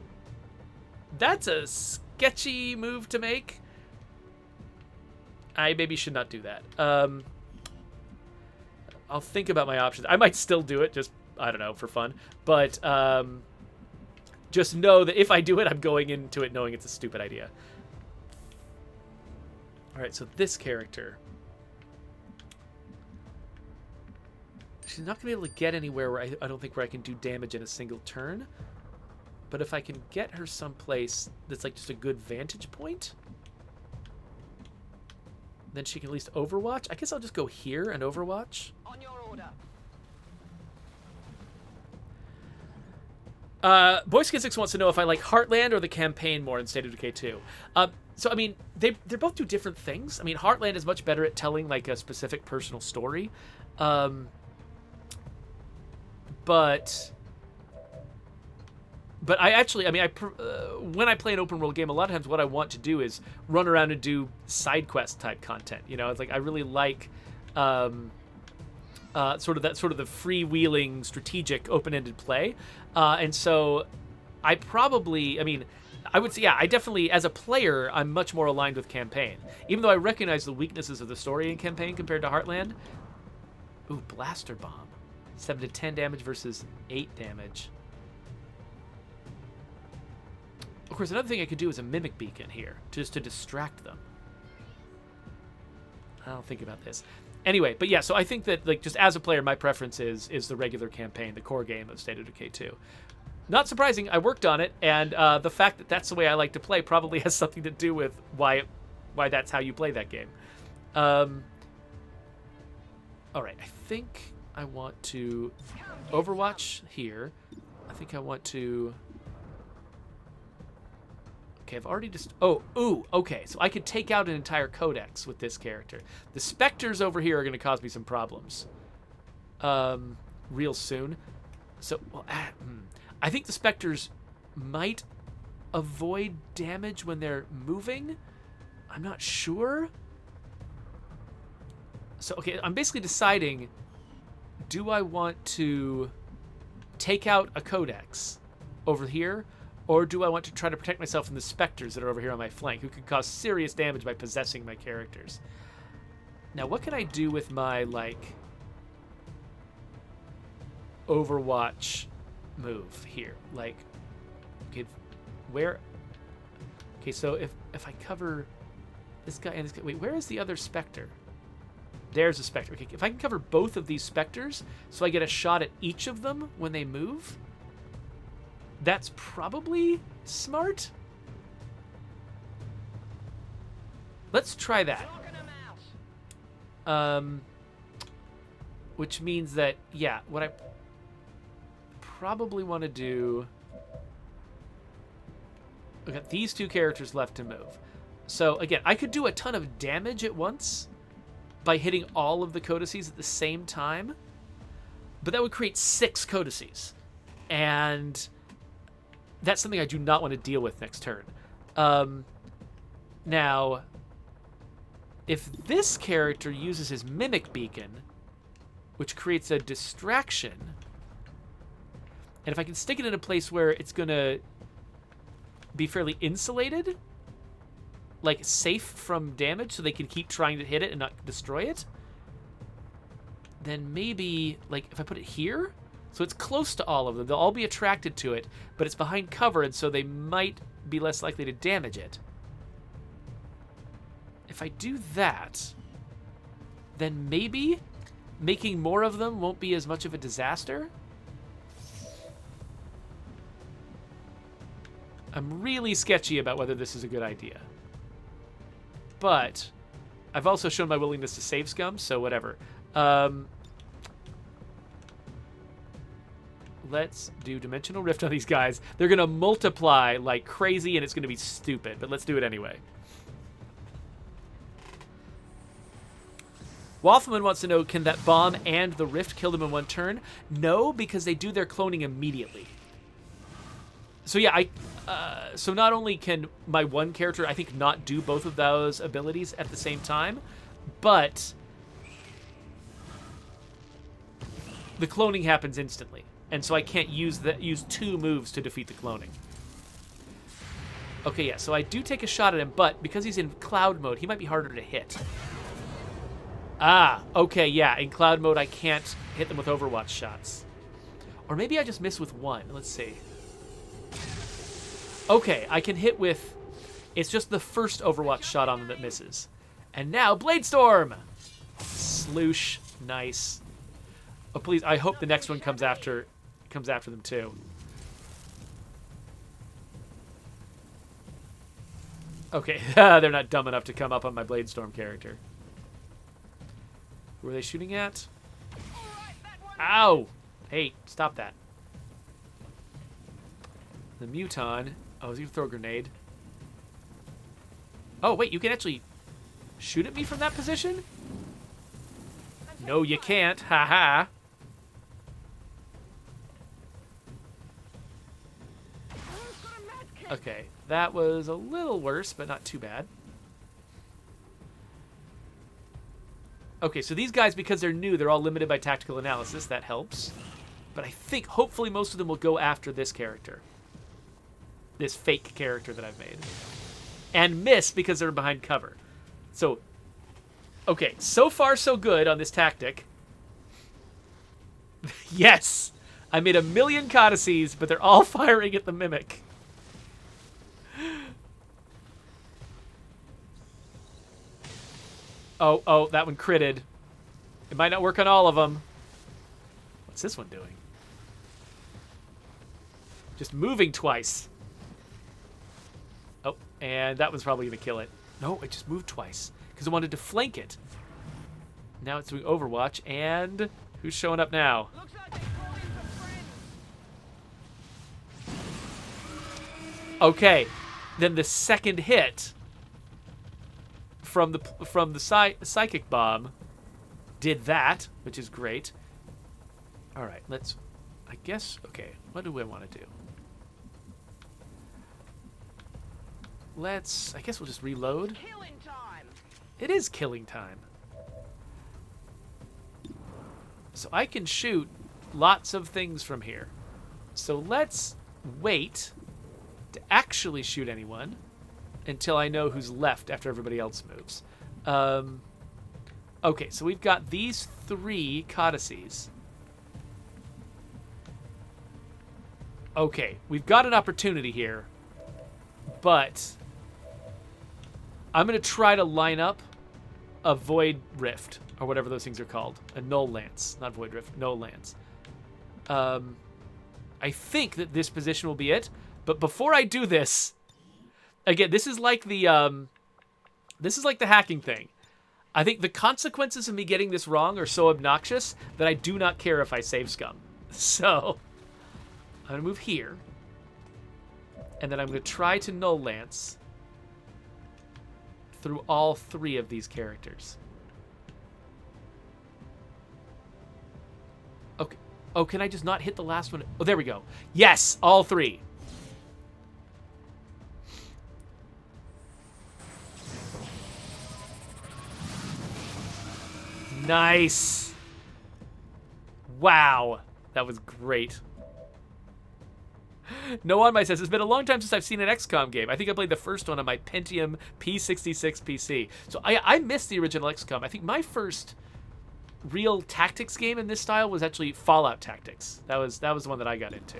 that's a sketchy move to make. I maybe should not do that. I'll think about my options. I might still do it, just, I don't know, for fun. But just know that if I do it, I'm going into it knowing it's a stupid idea. All right, so this character. She's not going to be able to get anywhere where I don't think where I can do damage in a single turn. But if I can get her someplace that's like just a good vantage point, then she can at least overwatch. I guess I'll just go here and overwatch. On your order. Boy Scout 6 wants to know if I like Heartland or the campaign more in State of Decay 2. So, I mean, they both do different things. I mean, Heartland is much better at telling, like, a specific personal story. But I actually, I mean, when I play an open world game, a lot of times what I want to do is run around and do side quest type content. You know, it's like I really like sort of the freewheeling, strategic, open-ended play. And so I would say, yeah, I definitely, as a player, I'm much more aligned with campaign. Even though I recognize the weaknesses of the story in campaign compared to Heartland. Ooh, Blaster Bomb. 7 to 10 damage versus 8 damage. Of course, another thing I could do is a Mimic Beacon here, just to distract them. I'll think about this. Anyway, but yeah, so I think that, like, just as a player, my preference is the regular campaign, the core game of State of Decay 2. Not surprising, I worked on it, and the fact that that's the way I like to play probably has something to do with why that's how you play that game. All right, I think I want to Overwatch here. I think I want to... Okay, I've already just... okay. So I could take out an entire codex with this character. The Spectres over here are going to cause me some problems. Real soon. So, well, I think the Spectres might avoid damage when they're moving. I'm not sure. So, okay, I'm basically deciding, do I want to take out a codex over here, or do I want to try to protect myself from the Spectres that are over here on my flank, who could cause serious damage by possessing my characters? Now, what can I do with my, like, Overwatch move here? Like, okay, where... Okay, so if I cover this guy and this guy... Wait, where is the other Spectre? There's a Spectre. Okay, if I can cover both of these Spectres, so I get a shot at each of them when they move... That's probably smart. Let's try that. Which means that, yeah, what I probably want to do... I've got these two characters left to move. So, again, I could do a ton of damage at once by hitting all of the codices at the same time, but that would create 6 codices. And... that's something I do not want to deal with next turn. Now, if this character uses his Mimic Beacon, which creates a distraction, and if I can stick it in a place where it's going to be fairly insulated, like safe from damage so they can keep trying to hit it and not destroy it, then maybe, like, if I put it here, So it's close to all of them. They'll all be attracted to it, but it's behind cover, and so they might be less likely to damage it. If I do that, then maybe making more of them won't be as much of a disaster. I'm really sketchy about whether this is a good idea. But I've also shown my willingness to save scum, so whatever. Let's do Dimensional Rift on these guys. They're going to multiply like crazy, and it's going to be stupid, but let's do it anyway. Waffleman wants to know, can that bomb and the rift kill them in one turn? No, because they do their cloning immediately. So yeah, so not only can my one character, I think, not do both of those abilities at the same time, but the cloning happens instantly. And so I can't use two moves to defeat the cloning. Okay, yeah, so I do take a shot at him, but because he's in cloud mode, he might be harder to hit. Ah, okay, yeah, in cloud mode I can't hit them with Overwatch shots. Or maybe I just miss with one. Let's see. Okay, I can hit with... It's just the first Overwatch shot on them that misses. And now, Blade Storm! Sloosh. Nice. Oh, please, I hope the next one comes after them, too. Okay, they're not dumb enough to come up on my Blade Storm character. Who are they shooting at? Ow! Hey, stop that. The Muton. Oh, he's gonna throw a grenade. Oh, wait, you can actually shoot at me from that position? No, you can't. Ha-ha. Okay, that was a little worse, but not too bad. Okay, so these guys, because they're new, they're all limited by tactical analysis. That helps. But I think, hopefully, most of them will go after this character. This fake character that I've made. And miss because they're behind cover. So, okay, so far so good on this tactic. Yes! I made 1,000,000 codices, but they're all firing at the Mimic. Oh, that one critted. It might not work on all of them. What's this one doing? Just moving twice. Oh, and that one's probably going to kill it. No, it just moved twice because it wanted to flank it. Now it's doing Overwatch, and who's showing up now? Looks like they called in some friends. Okay, then the second hit from the psychic bomb did that, which is great. All right, let's. I guess. Okay, what do I want to do? Let's. I guess we'll just reload. Killing time. It is killing time. So I can shoot lots of things from here. So let's wait to actually shoot anyone until I know who's left after everybody else moves. Okay, so we've got these 3 codices. Okay, we've got an opportunity here, but I'm going to try to line up a Void Rift, or whatever those things are called. A Null Lance. Not Void Rift, Null Lance. I think that this position will be it, but before I do this, again, this is like the hacking thing. I think the consequences of me getting this wrong are so obnoxious that I do not care if I save scum. So I'm going to move here, and then I'm going to try to Null Lance through all 3 of these characters. Okay. Oh, can I just not hit the last one? Oh, there we go. Yes, all 3. Nice. Wow. That was great. No on my says, it's been a long time since I've seen an XCOM game. I think I played the first one on my Pentium P66 PC. So I missed the original XCOM. I think my first real tactics game in this style was actually Fallout Tactics. That was the one that I got into.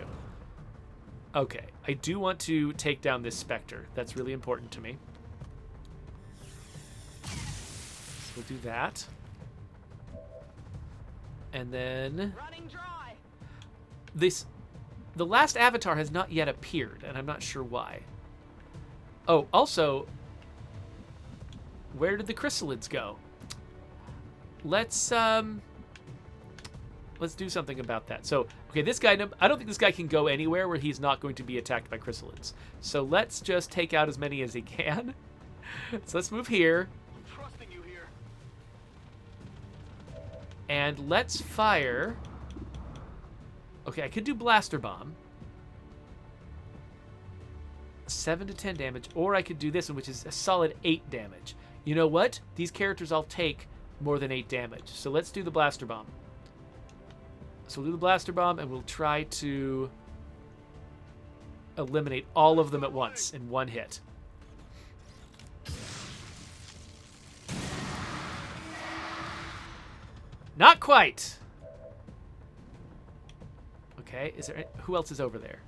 Okay, I do want to take down this Spectre. That's really important to me. So we'll do that. And then Running dry. the last avatar has not yet appeared, and I'm not sure why. Oh, also, where did the chrysalids go? Let's do something about that. So, okay, this guy, I don't think this guy can go anywhere where he's not going to be attacked by chrysalids. So let's just take out as many as he can. So let's move here. I'm trusting you here. And let's fire. Okay, I could do Blaster Bomb. 7 to 10 damage, or I could do this one, which is a solid 8 damage. You know what? These characters all take more than 8 damage. So let's do the Blaster Bomb. So we'll do the Blaster Bomb, and we'll try to eliminate all of them at once in one hit. Not quite. Okay, who else is over there?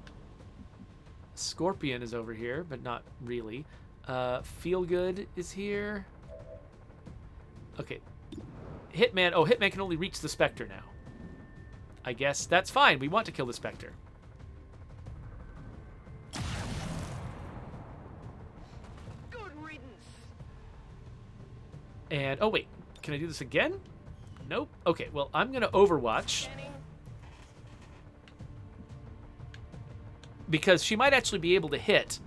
Scorpion is over here, but not really. Feelgood is here. Okay. Hitman. Oh, Hitman can only reach the Spectre now. I guess that's fine. We want to kill the Spectre. Good riddance. And, oh wait, can I do this again? Nope. Okay, well, I'm going to Overwatch. Because she might actually be able to hit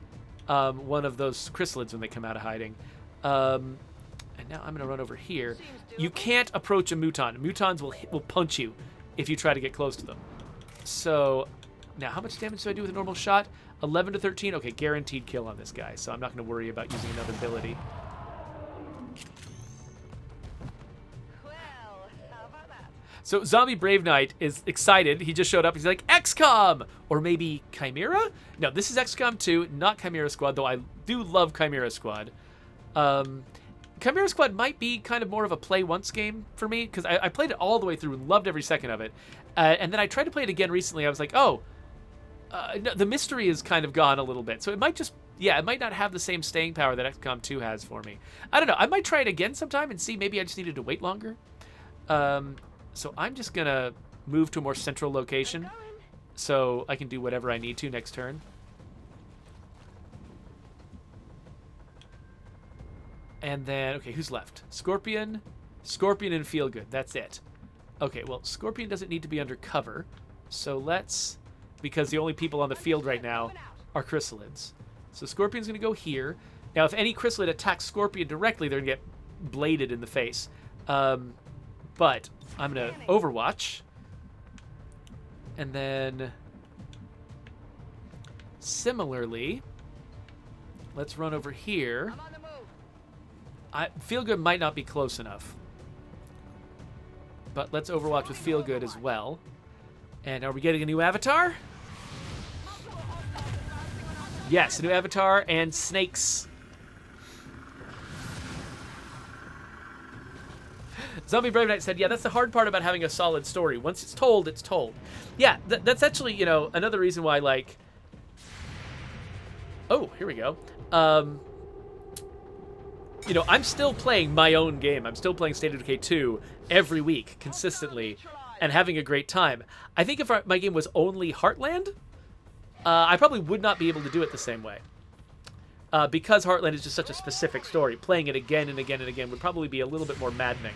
one of those chrysalids when they come out of hiding. And now I'm going to run over here. You can't approach a Muton. Mutons will punch you if you try to get close to them. So, now how much damage do I do with a normal shot? 11 to 13? Okay, guaranteed kill on this guy, so I'm not going to worry about using another ability. Well, how about that? So Zombie Brave Knight is excited. He just showed up. He's like, XCOM! Or maybe Chimera? No, this is XCOM 2, not Chimera Squad, though I do love Chimera Squad. Chimera Squad might be kind of more of a play once game for me, because I played it all the way through and loved every second of it. And then I tried to play it again recently. I was like, oh, no, the mystery is kind of gone a little bit. So it might just, yeah, it might not have the same staying power that XCOM 2 has for me. I don't know. I might try it again sometime and see. Maybe I just needed to wait longer. So I'm just going to move to a more central location so I can do whatever I need to next turn. And then, okay, who's left? Scorpion, Scorpion, and Feelgood. That's it. Okay, well, Scorpion doesn't need to be under cover. So let's, because the only people on the field right now are chrysalids. So Scorpion's going to go here. Now, if any chrysalid attacks Scorpion directly, they're going to get bladed in the face. But I'm going to Overwatch. And then, similarly, let's run over here. I'm on the move. Feelgood might not be close enough. But let's Overwatch with Feelgood as well. And are we getting a new avatar? Yes, a new avatar and snakes. Zombie Brave Knight said, yeah, that's the hard part about having a solid story. Once it's told, it's told. Yeah, that's actually, you know, another reason why, like... Oh, here we go. You know, I'm still playing my own game. I'm still playing State of Decay 2 every week, consistently, and having a great time. I think if my game was only Heartland, I probably would not be able to do it the same way. Because Heartland is just such a specific story. Playing it again and again and again would probably be a little bit more maddening.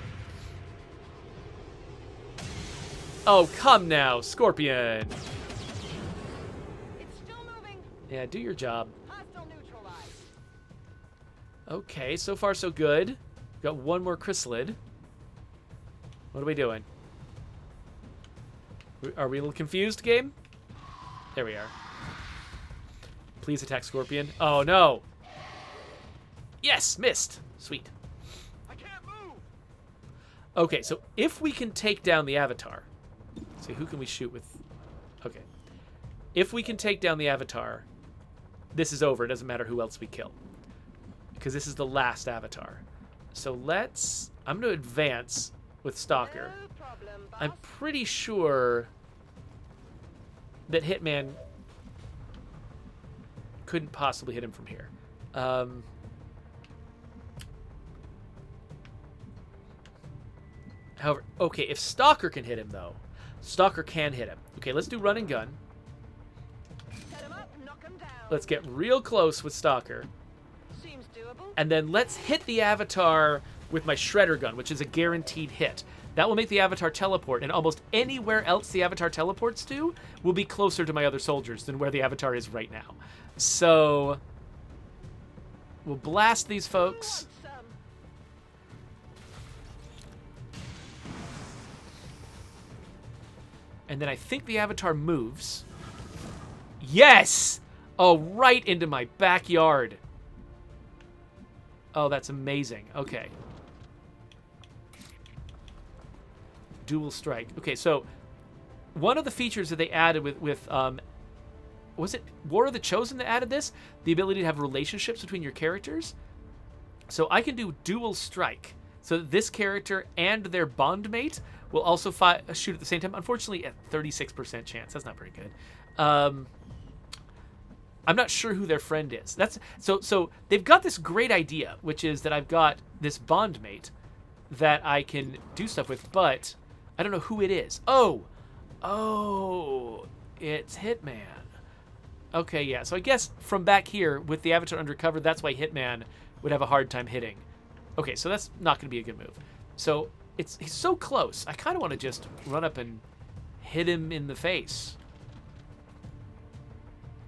Oh, come now, Scorpion. It's still moving. Yeah, do your job. Hostile neutralized. Okay, so far so good. Got one more chrysalid. What are we doing? Are we a little confused, game? There we are. Please attack Scorpion. Oh, no. Yes, missed. Sweet. I can't move. Okay, so if we can take down the Avatar... Let's see, who can we shoot with... Okay. If we can take down the Avatar, this is over. It doesn't matter who else we kill. Because this is the last Avatar. So let's... I'm going to advance with Stalker. No problem, boss. I'm pretty sure that Hitman couldn't possibly hit him from here. However, okay, if Stalker can hit him, though, Stalker can hit him. Okay, let's do run and gun. Set 'em up, knock 'em down. Let's get real close with Stalker. Seems doable. And then let's hit the Avatar with my Shredder gun, which is a guaranteed hit. That will make the Avatar teleport, and almost anywhere else the Avatar teleports to will be closer to my other soldiers than where the Avatar is right now. So we'll blast these folks. Want some? And then I think the Avatar moves. Yes! Oh, right into my backyard. Oh, that's amazing. Okay. Dual strike. Okay, so one of the features that they added with was it War of the Chosen that added this? The ability to have relationships between your characters. So I can do dual strike. So that this character and their bondmate will also shoot at the same time. Unfortunately, at 36% chance. That's not very good. I'm not sure who their friend is. That's so they've got this great idea, which is that I've got this bondmate that I can do stuff with, but I don't know who it is. Oh, it's Hitman. Okay, yeah. So I guess from back here with the Avatar undercover, that's why Hitman would have a hard time hitting. Okay, so that's not going to be a good move. So he's so close. I kind of want to just run up and hit him in the face.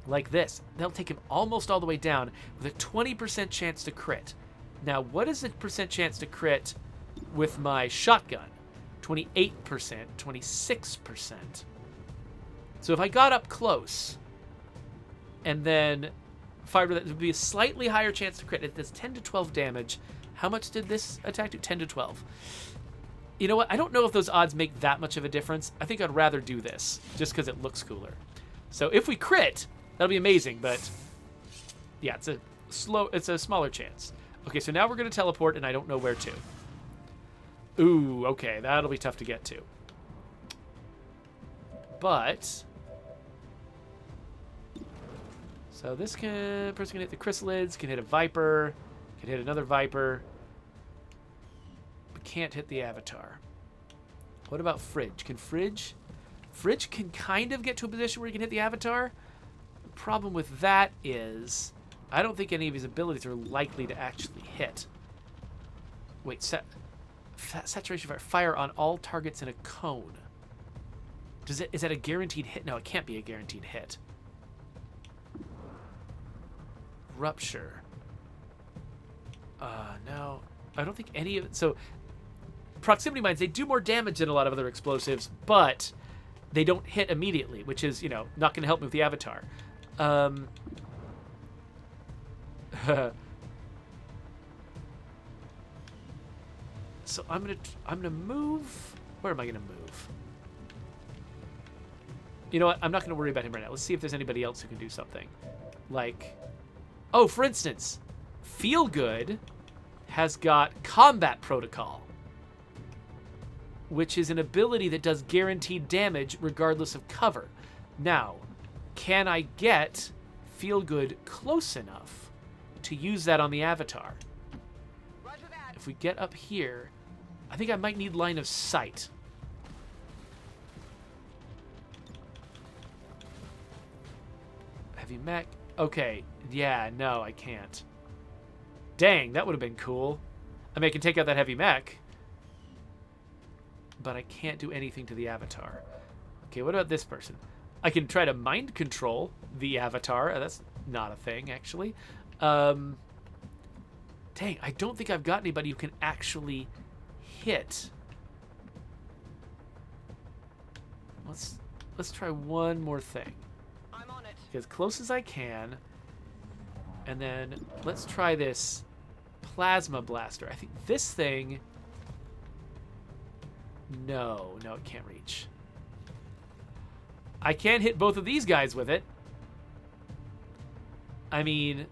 Like this. They'll take him almost all the way down with a 20% chance to crit. Now, what is the percent chance to crit with my shotgun? 28%, 26%. So if I got up close and then fired with it, it would be a slightly higher chance to crit. It does 10 to 12 damage. How much did this attack do? 10 to 12. You know what? I don't know if those odds make that much of a difference. I think I'd rather do this just because it looks cooler. So if we crit, that'll be amazing, but yeah, it's a smaller chance. Okay, so now we're going to teleport, and I don't know where to. Ooh, okay, that'll be tough to get to. But so this person can hit the chrysalids, can hit a viper, can hit another viper, but can't hit the Avatar. What about Fridge? Can Fridge can kind of get to a position where he can hit the Avatar. The problem with that is I don't think any of his abilities are likely to actually hit. Wait, saturation fire on all targets in a cone. Is that a guaranteed hit? No, it can't be a guaranteed hit. Rupture. No, I don't think any of it. So proximity mines, they do more damage than a lot of other explosives, but they don't hit immediately, which is, not going to help me with the Avatar. So I'm gonna move. Where am I gonna move? You know what? I'm not gonna worry about him right now. Let's see if there's anybody else who can do something. Like, oh, for instance, Feel Good has got Combat Protocol, which is an ability that does guaranteed damage regardless of cover. Now, can I get Feel Good close enough to use that on the Avatar? Roger that. If we get up here, I think I might need line of sight. Heavy mech. Okay, yeah, no, I can't. Dang, that would have been cool. I mean, I can take out that heavy mech, but I can't do anything to the Avatar. Okay, what about this person? I can try to mind control the Avatar. That's not a thing, actually. Dang, I don't think I've got anybody who can actually hit. Let's try one more thing. I'm on it. Get as close as I can. And then let's try this plasma blaster. I think this thing... No, it can't reach. I can hit both of these guys with it. I mean,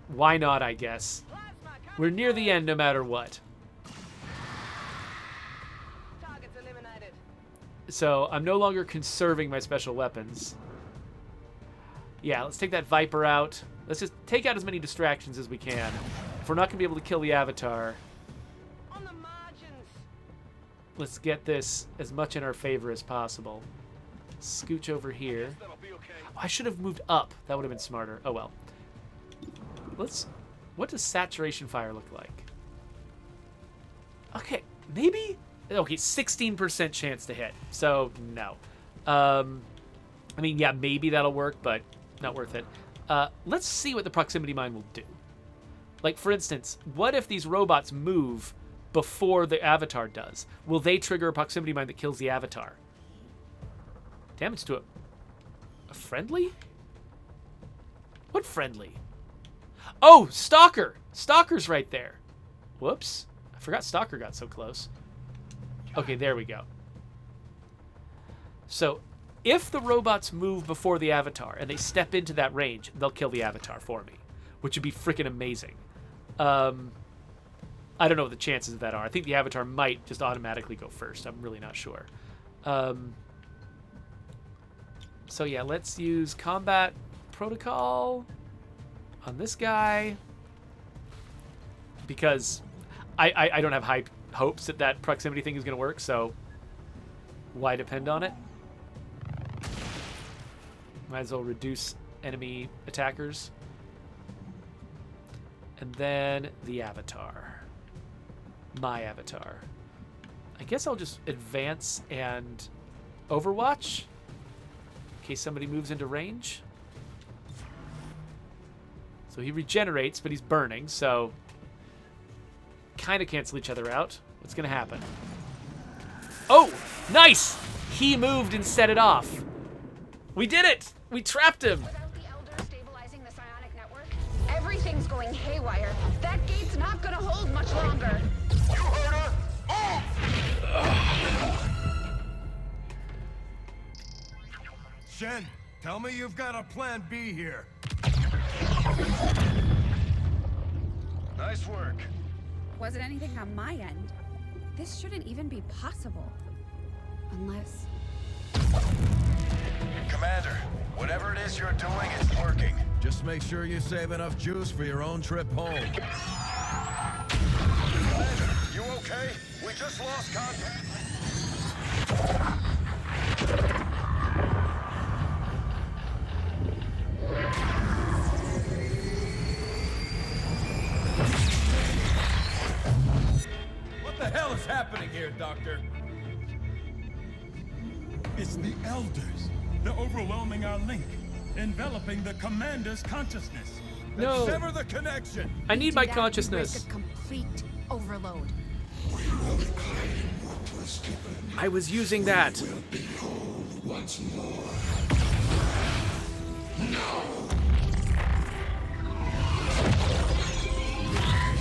why not, I guess. We're near the end no matter what. So I'm no longer conserving my special weapons. Yeah, let's take that Viper out. Let's just take out as many distractions as we can. If we're not going to be able to kill the Avatar, On the margins. let's get this as much in our favor as possible. Scooch over here. That'll be okay. Oh, I should have moved up. That would have been smarter. Oh well. What does saturation fire look like? Okay, maybe. Okay, 16% chance to hit. So no. I mean, yeah, maybe that'll work, but not worth it. Let's see what the proximity mine will do. Like, for instance, what if these robots move before the Avatar does? Will they trigger a proximity mine that kills the Avatar? Damage to a friendly? What friendly? Oh, Stalker! Stalker's right there. Whoops. I forgot Stalker got so close. Okay, there we go. So, if the robots move before the Avatar and they step into that range, they'll kill the Avatar for me, which would be freaking amazing. I don't know what the chances of that are. I think the Avatar might just automatically go first. I'm really not sure. So yeah, let's use combat protocol on this guy because I don't have high hopes that that proximity thing is going to work, so why depend on it? Might as well reduce enemy attackers. And then the Avatar. My Avatar. I guess I'll just advance and Overwatch in case somebody moves into range. So he regenerates, but he's burning, so kind of cancel each other out. What's going to happen? Oh, nice! He moved and set it off. We did it! We trapped him! Without the Elder stabilizing the psionic network, everything's going haywire. That gate's not gonna hold much longer. You heard her! Shen, tell me you've got a plan B here. Nice work. Wasn't anything on my end. This shouldn't even be possible. Unless... Commander, whatever it is you're doing, it's working. Just make sure you save enough juice for your own trip home. Commander, you okay? We just lost contact. What the hell is happening here, Doctor? It's the Elders. They're overwhelming our link, enveloping the Commander's consciousness. No. Sever the connection. I need my Do that, we consciousness. risk a complete overload. I was using that. Once more. No.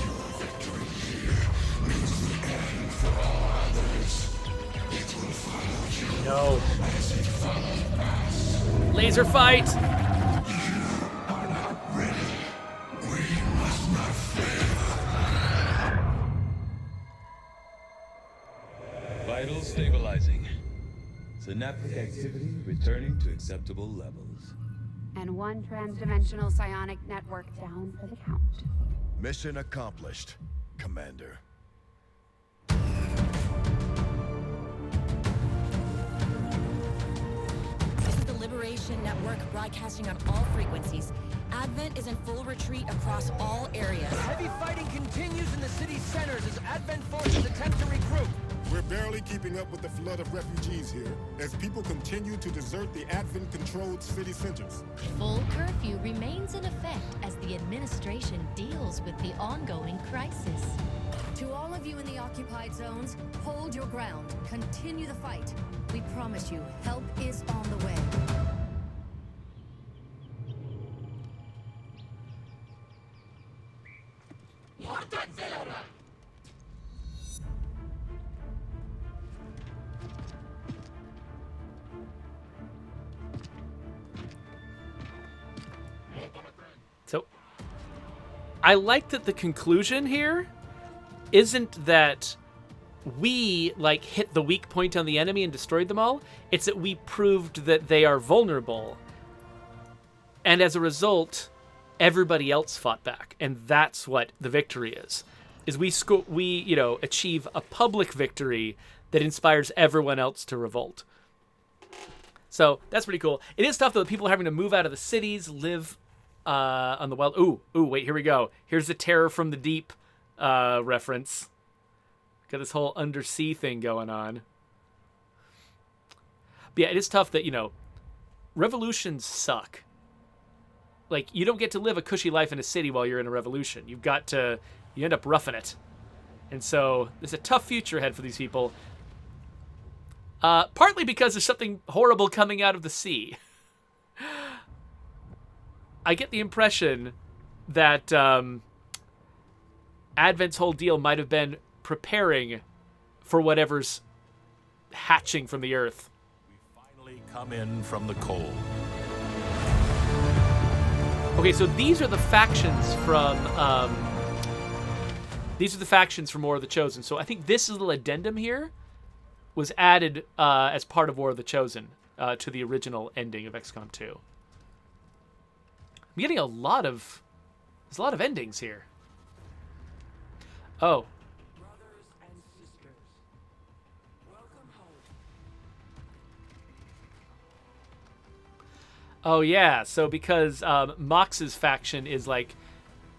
Your victory here means the end for all others. It will follow you No. as it followed us. Laser fight! You are not ready. We must not fail. Vitals stabilizing. Synaptic activity returning to acceptable levels. And one transdimensional psionic network down for the count. Mission accomplished, Commander. This is the Liberation Network broadcasting on all frequencies. Advent is in full retreat across all areas. Heavy fighting continues in the city's centers as Advent forces attempt to regroup. We're barely keeping up with the flood of refugees here, as people continue to desert the Advent-controlled city centers. Full curfew remains in effect as the administration deals with the ongoing crisis. To all of you in the occupied zones, hold your ground. Continue the fight. We promise you, help is on the way. So, I like that the conclusion here isn't that we like hit the weak point on the enemy and destroyed them all. It's that we proved that they are vulnerable. And as a result, everybody else fought back. And that's what the victory is we achieve a public victory that inspires everyone else to revolt. So that's pretty cool. It is tough, though, that people are having to move out of the cities, live on the wild. Ooh, wait, here we go. Here's the Terror from the Deep reference. Got this whole undersea thing going on. But yeah, it is tough that, revolutions suck. Like, you don't get to live a cushy life in a city while you're in a revolution. You end up roughing it. And so there's a tough future ahead for these people. Partly because there's something horrible coming out of the sea. I get the impression that Advent's whole deal might have been preparing for whatever's hatching from the earth. We finally come in from the cold. Okay, so these are the factions from War of the Chosen. So I think this little addendum here was added as part of War of the Chosen to the original ending of XCOM 2. I'm getting there's a lot of endings here. Oh. Brothers and sisters, welcome home. Oh yeah, so because Mox's faction is like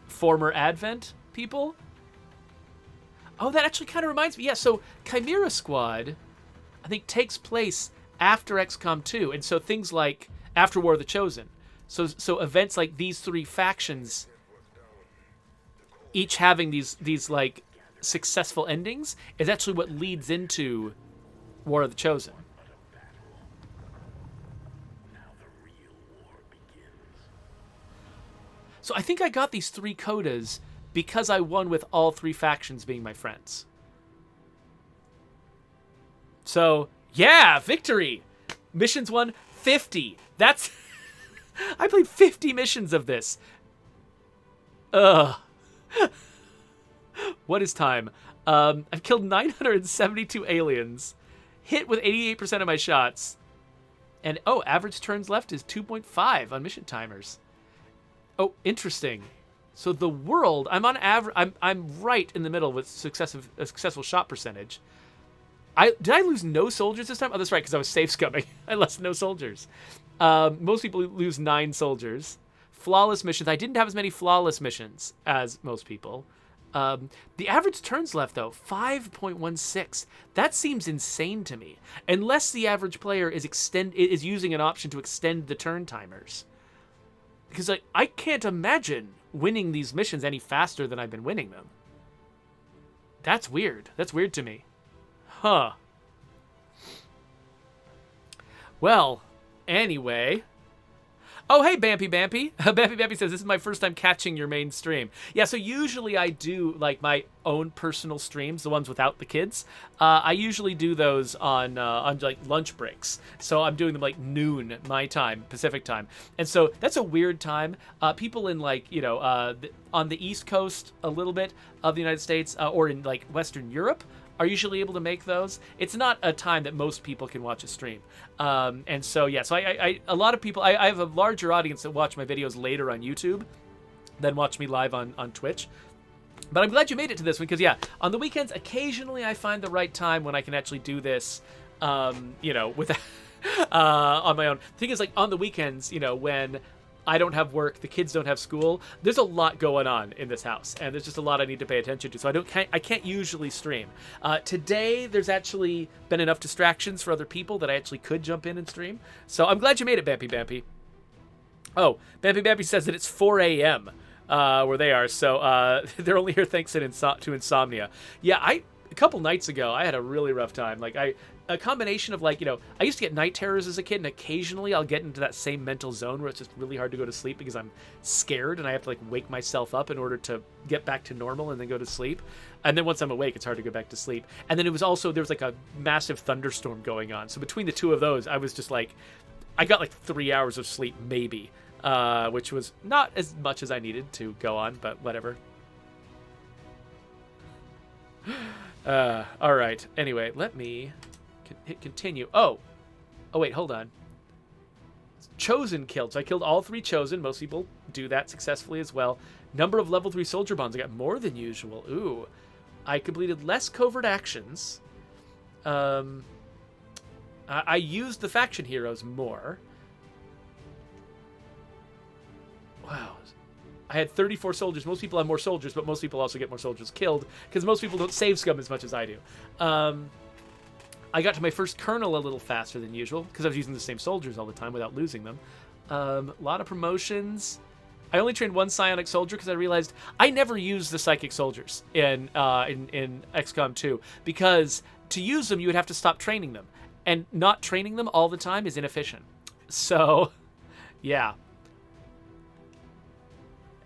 former Advent people. Oh, that actually kind of reminds me. Yeah, so Chimera Squad, I think, takes place after XCOM 2, and so things like after War of the Chosen. So events like these three factions, each having these like successful endings, is actually what leads into War of the Chosen. So I think I got these 3 codas because I won with all 3 factions being my friends. So, yeah, victory! Missions 1, 50. That's... I played 50 missions of this. Ugh. What is time? I've killed 972 aliens, hit with 88% of my shots, and, average turns left is 2.5 on mission timers. Oh, interesting. So the world, I'm on average. I'm right in the middle with successful shot percentage. Did I lose no soldiers this time? Oh, that's right, because I was safe scumming. I lost no soldiers. Most people lose 9 soldiers. Flawless missions. I didn't have as many flawless missions as most people. The average turns left, though, 5.16. That seems insane to me. Unless the average player is using an option to extend the turn timers. Because I can't imagine winning these missions any faster than I've been winning them. That's weird. That's weird to me. Huh. Well, anyway. Oh, hey, Bampy Bampy. Bampy Bampy says, this is my first time catching your main stream. Yeah, so usually I do, like, my own personal streams, the ones without the kids. I usually do those on like, lunch breaks. So I'm doing them, like, noon, my time, Pacific time. And so that's a weird time. People in, like, on the East Coast a little bit of the United States, or in, like, Western Europe, are usually able to make those. It's not a time that most people can watch a stream. And so, yeah, so I a lot of people, I have a larger audience that watch my videos later on YouTube than watch me live on Twitch. But I'm glad you made it to this one, because, yeah, on the weekends, occasionally I find the right time when I can actually do this, with on my own. The thing is, like, on the weekends, when I don't have work, the kids don't have school, there's a lot going on in this house, and there's just a lot I need to pay attention to, so I can't usually stream. Today, there's actually been enough distractions for other people that I actually could jump in and stream, so I'm glad you made it, Bampy Bampy. Oh, Bampy Bampy says that it's 4 a.m. Where they are, so they're only here thanks to insomnia. Yeah, a couple nights ago, I had a really rough time. Like, a combination of, like, I used to get night terrors as a kid, and occasionally I'll get into that same mental zone where it's just really hard to go to sleep because I'm scared and I have to, like, wake myself up in order to get back to normal and then go to sleep. And then once I'm awake, it's hard to go back to sleep. And then there was like a massive thunderstorm going on. So between the two of those, I was just like, I got like 3 hours of sleep, maybe, which was not as much as I needed to go on, but whatever. All right. Anyway, let me hit continue. Oh, wait, hold on. Chosen killed. So I killed all 3 Chosen. Most people do that successfully as well. Number of level 3 soldier bonds. I got more than usual. Ooh. I completed less covert actions. I used the faction heroes more. Wow. I had 34 soldiers. Most people have more soldiers, but most people also get more soldiers killed because most people don't save scum as much as I do. I got to my first colonel a little faster than usual because I was using the same soldiers all the time without losing them. A lot of promotions. I only trained 1 psionic soldier because I realized I never used the psychic soldiers in XCOM 2 because to use them you would have to stop training them, and not training them all the time is inefficient. So, yeah.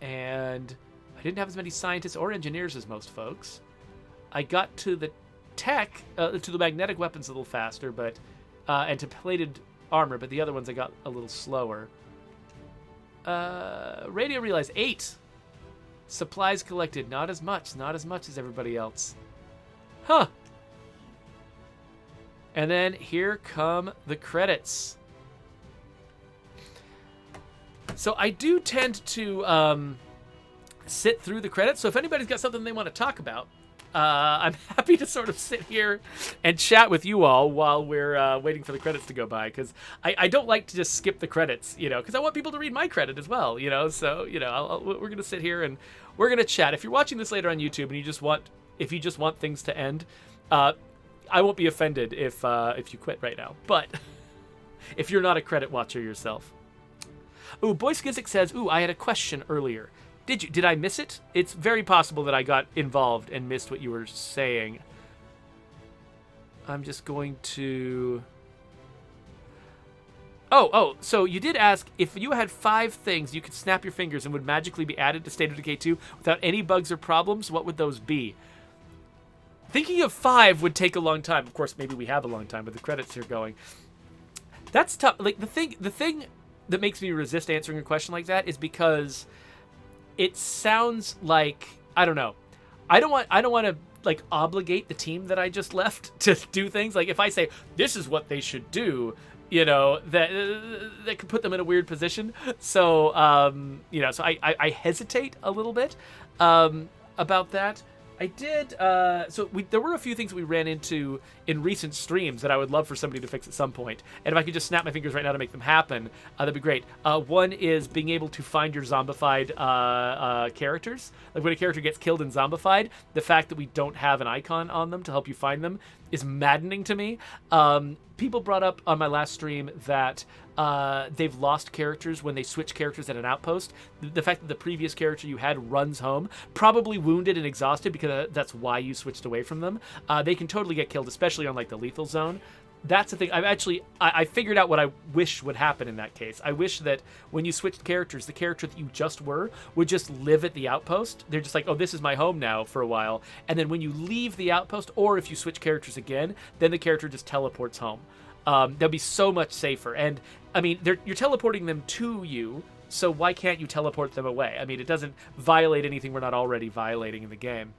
And I didn't have as many scientists or engineers as most folks. I got to the tech, to the magnetic weapons a little faster, but and to plated armor, but the other ones I got a little slower. Radio realize 8. Supplies collected, not as much as everybody else. Huh. And then here come the credits. So I do tend to sit through the credits. So if anybody's got something they want to talk about, I'm happy to sort of sit here and chat with you all while we're waiting for the credits to go by. Because I don't like to just skip the credits, because I want people to read my credit as well, So, we're going to sit here and we're going to chat. If you're watching this later on YouTube and you just want things to end, I won't be offended if you quit right now. But if you're not a credit watcher yourself. Ooh, Boy Skizik says, ooh, I had a question earlier. Did I miss it? It's very possible that I got involved and missed what you were saying. I'm just going to... Oh, so you did ask, if you had 5 things you could snap your fingers and would magically be added to State of Decay 2 without any bugs or problems, what would those be? Thinking of 5 would take a long time. Of course, maybe we have a long time, but the credits are going. That's tough. Like, the thing that makes me resist answering a question like that is because it sounds like, I don't know. I don't want to like obligate the team that I just left to do things. Like if I say this is what they should do, that could put them in a weird position. So so I hesitate a little bit about that. I did. There were a few things we ran into in recent streams that I would love for somebody to fix at some point. And if I could just snap my fingers right now to make them happen, that'd be great. One is being able to find your zombified characters. Like when a character gets killed and zombified, the fact that we don't have an icon on them to help you find them is maddening to me. People brought up on my last stream that they've lost characters when they switch characters at an outpost. The fact that the previous character you had runs home, probably wounded and exhausted because that's why you switched away from them. They can totally get killed, especially on like the lethal zone. That's the thing. I figured out what I wish would happen in that case. I wish that when you switched characters, the character that you just were would just live at the outpost. They're just like, oh, this is my home now for a while. And then when you leave the outpost, or if you switch characters again, then the character just teleports home. That'd be so much safer. And I mean, you're teleporting them to you, so why can't you teleport them away? I mean, it doesn't violate anything we're not already violating in the game.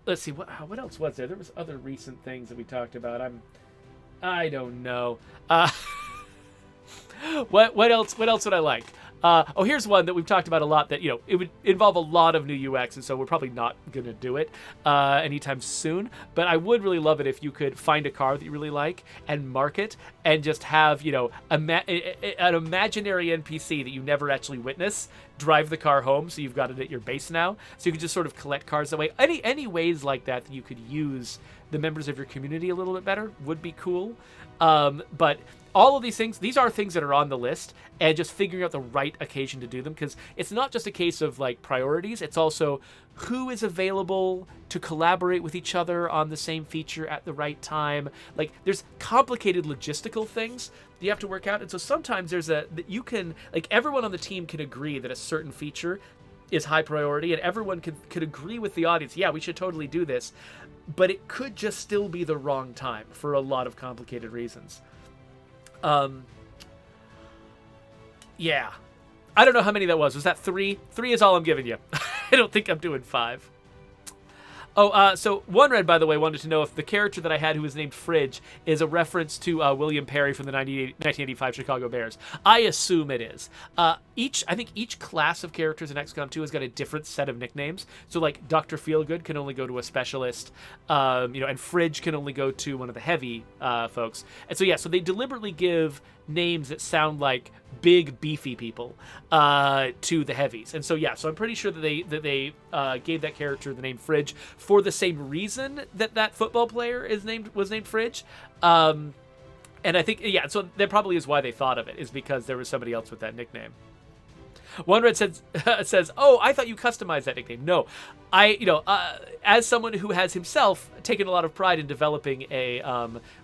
Let's see, what else was there? There was other recent things that we talked about. I don't know. What else would I like? Here's one that we've talked about a lot that, it would involve a lot of new UX, and so we're probably not going to do it anytime soon. But I would really love it if you could find a car that you really like and mark it and just have, an imaginary NPC that you never actually witness drive the car home, so you've got it at your base now. So you could just sort of collect cars that way. Any ways like that you could use the members of your community a little bit better would be cool. But all of these things, these are things that are on the list, and just figuring out the right occasion to do them, because it's not just a case of like priorities, it's also who is available to collaborate with each other on the same feature at the right time. Like there's complicated logistical things that you have to work out, and so sometimes everyone on the team can agree that a certain feature is high priority, and everyone could agree with the audience, yeah, we should totally do this, but it could just still be the wrong time for a lot of complicated reasons. Yeah. I don't know how many that was. Was that 3? 3 is all I'm giving you. I don't think I'm doing 5. So One Red, by the way, wanted to know if the character that I had who was named Fridge is a reference to William Perry from the 1985 Chicago Bears. I assume it is. I think each class of characters in XCOM 2 has got a different set of nicknames. So like Dr. Feelgood can only go to a specialist, and Fridge can only go to one of the heavy folks. And so so they deliberately give names that sound like big beefy people to the heavies, and so I'm pretty sure that they gave that character the name Fridge for the same reason that football player was named Fridge, and I think so that probably is why they thought of it, is because there was somebody else with that nickname. One Red says, "Oh, I thought you customized that nickname." No, as someone who has himself taken a lot of pride in developing a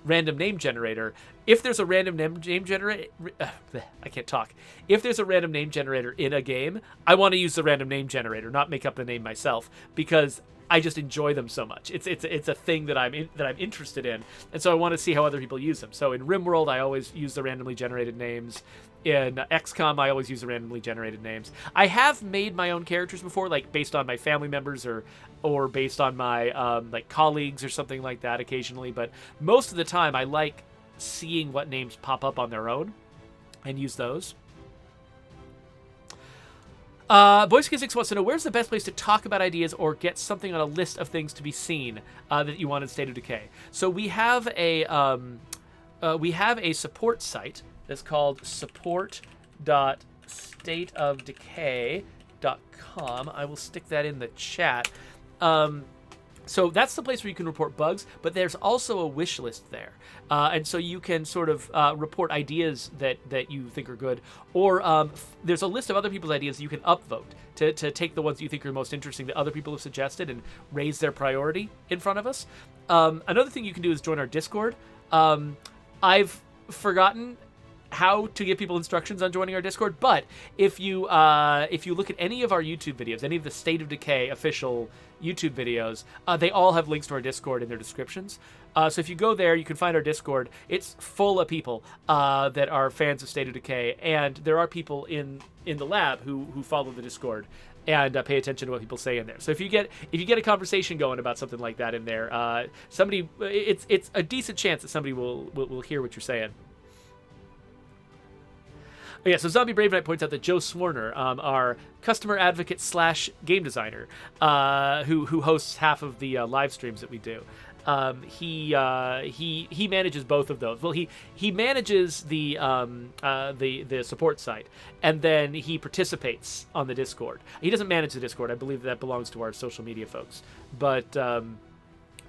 random name generator, if there's a random name generator, I can't talk. If there's a random name generator in a game, I want to use the random name generator, not make up the name myself, because I just enjoy them so much. It's a thing that I'm interested in, and so I want to see how other people use them. So in RimWorld, I always use the randomly generated names. In XCOM, I always use the randomly generated names. I have made my own characters before, like based on my family members or based on my colleagues or something like that occasionally. But most of the time, I like seeing what names pop up on their own and use those. Boyskid6 wants to know, where's the best place to talk about ideas or get something on a list of things to be seen that you want in State of Decay? So we have a support site that's called support.stateofdecay.com. I will stick that in the chat. So that's the place where you can report bugs, but there's also a wish list there. And so you can sort of report ideas that you think are good, or there's a list of other people's ideas that you can upvote to take the ones you think are most interesting that other people have suggested and raise their priority in front of us. Another thing you can do is join our Discord. I've forgotten how to give people instructions on joining our Discord, but if you look at any of our YouTube videos, any of the State of Decay official YouTube videos, they all have links to our Discord in their descriptions. So if you go there, you can find our Discord. It's full of people that are fans of State of Decay, and there are people in the lab who follow the Discord and pay attention to what people say in there. So if you get a conversation going about something like that in there, it's a decent chance that somebody will hear what you're saying. Yeah, so Zombie Brave Knight points out that Joe Swarner, our customer advocate / game designer, who hosts half of the live streams that we do, he manages both of those. Well, he manages the support site, and then he participates on the Discord. He doesn't manage the Discord. I believe that belongs to our social media folks. But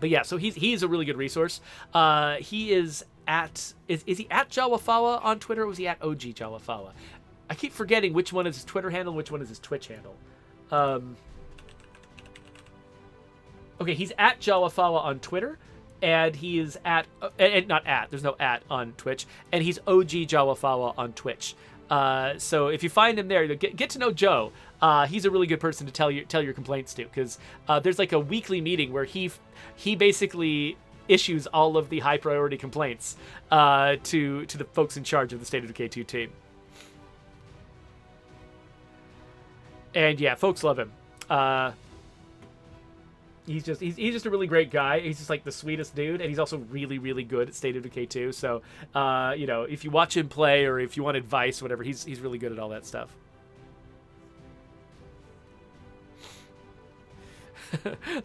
yeah, so he's a really good resource. He is at is he at Jawafawa on Twitter, or was he at OG Jawafawa? I keep forgetting which one is his Twitter handle and which one is his Twitch handle. Okay, he's at Jawafawa on Twitter, and he is at there's no at on Twitch, and he's OG Jawafawa on Twitch. So if you find him there, get to know Joe. He's a really good person to tell your complaints to, because there's like a weekly meeting where he basically issues all of the high priority complaints to the folks in charge of the State of Decay 2 team. And yeah, folks love him. He's just a really great guy. He's just like the sweetest dude, and he's also really, really good at State of Decay 2. So if you watch him play, or if you want advice, whatever, he's really good at all that stuff.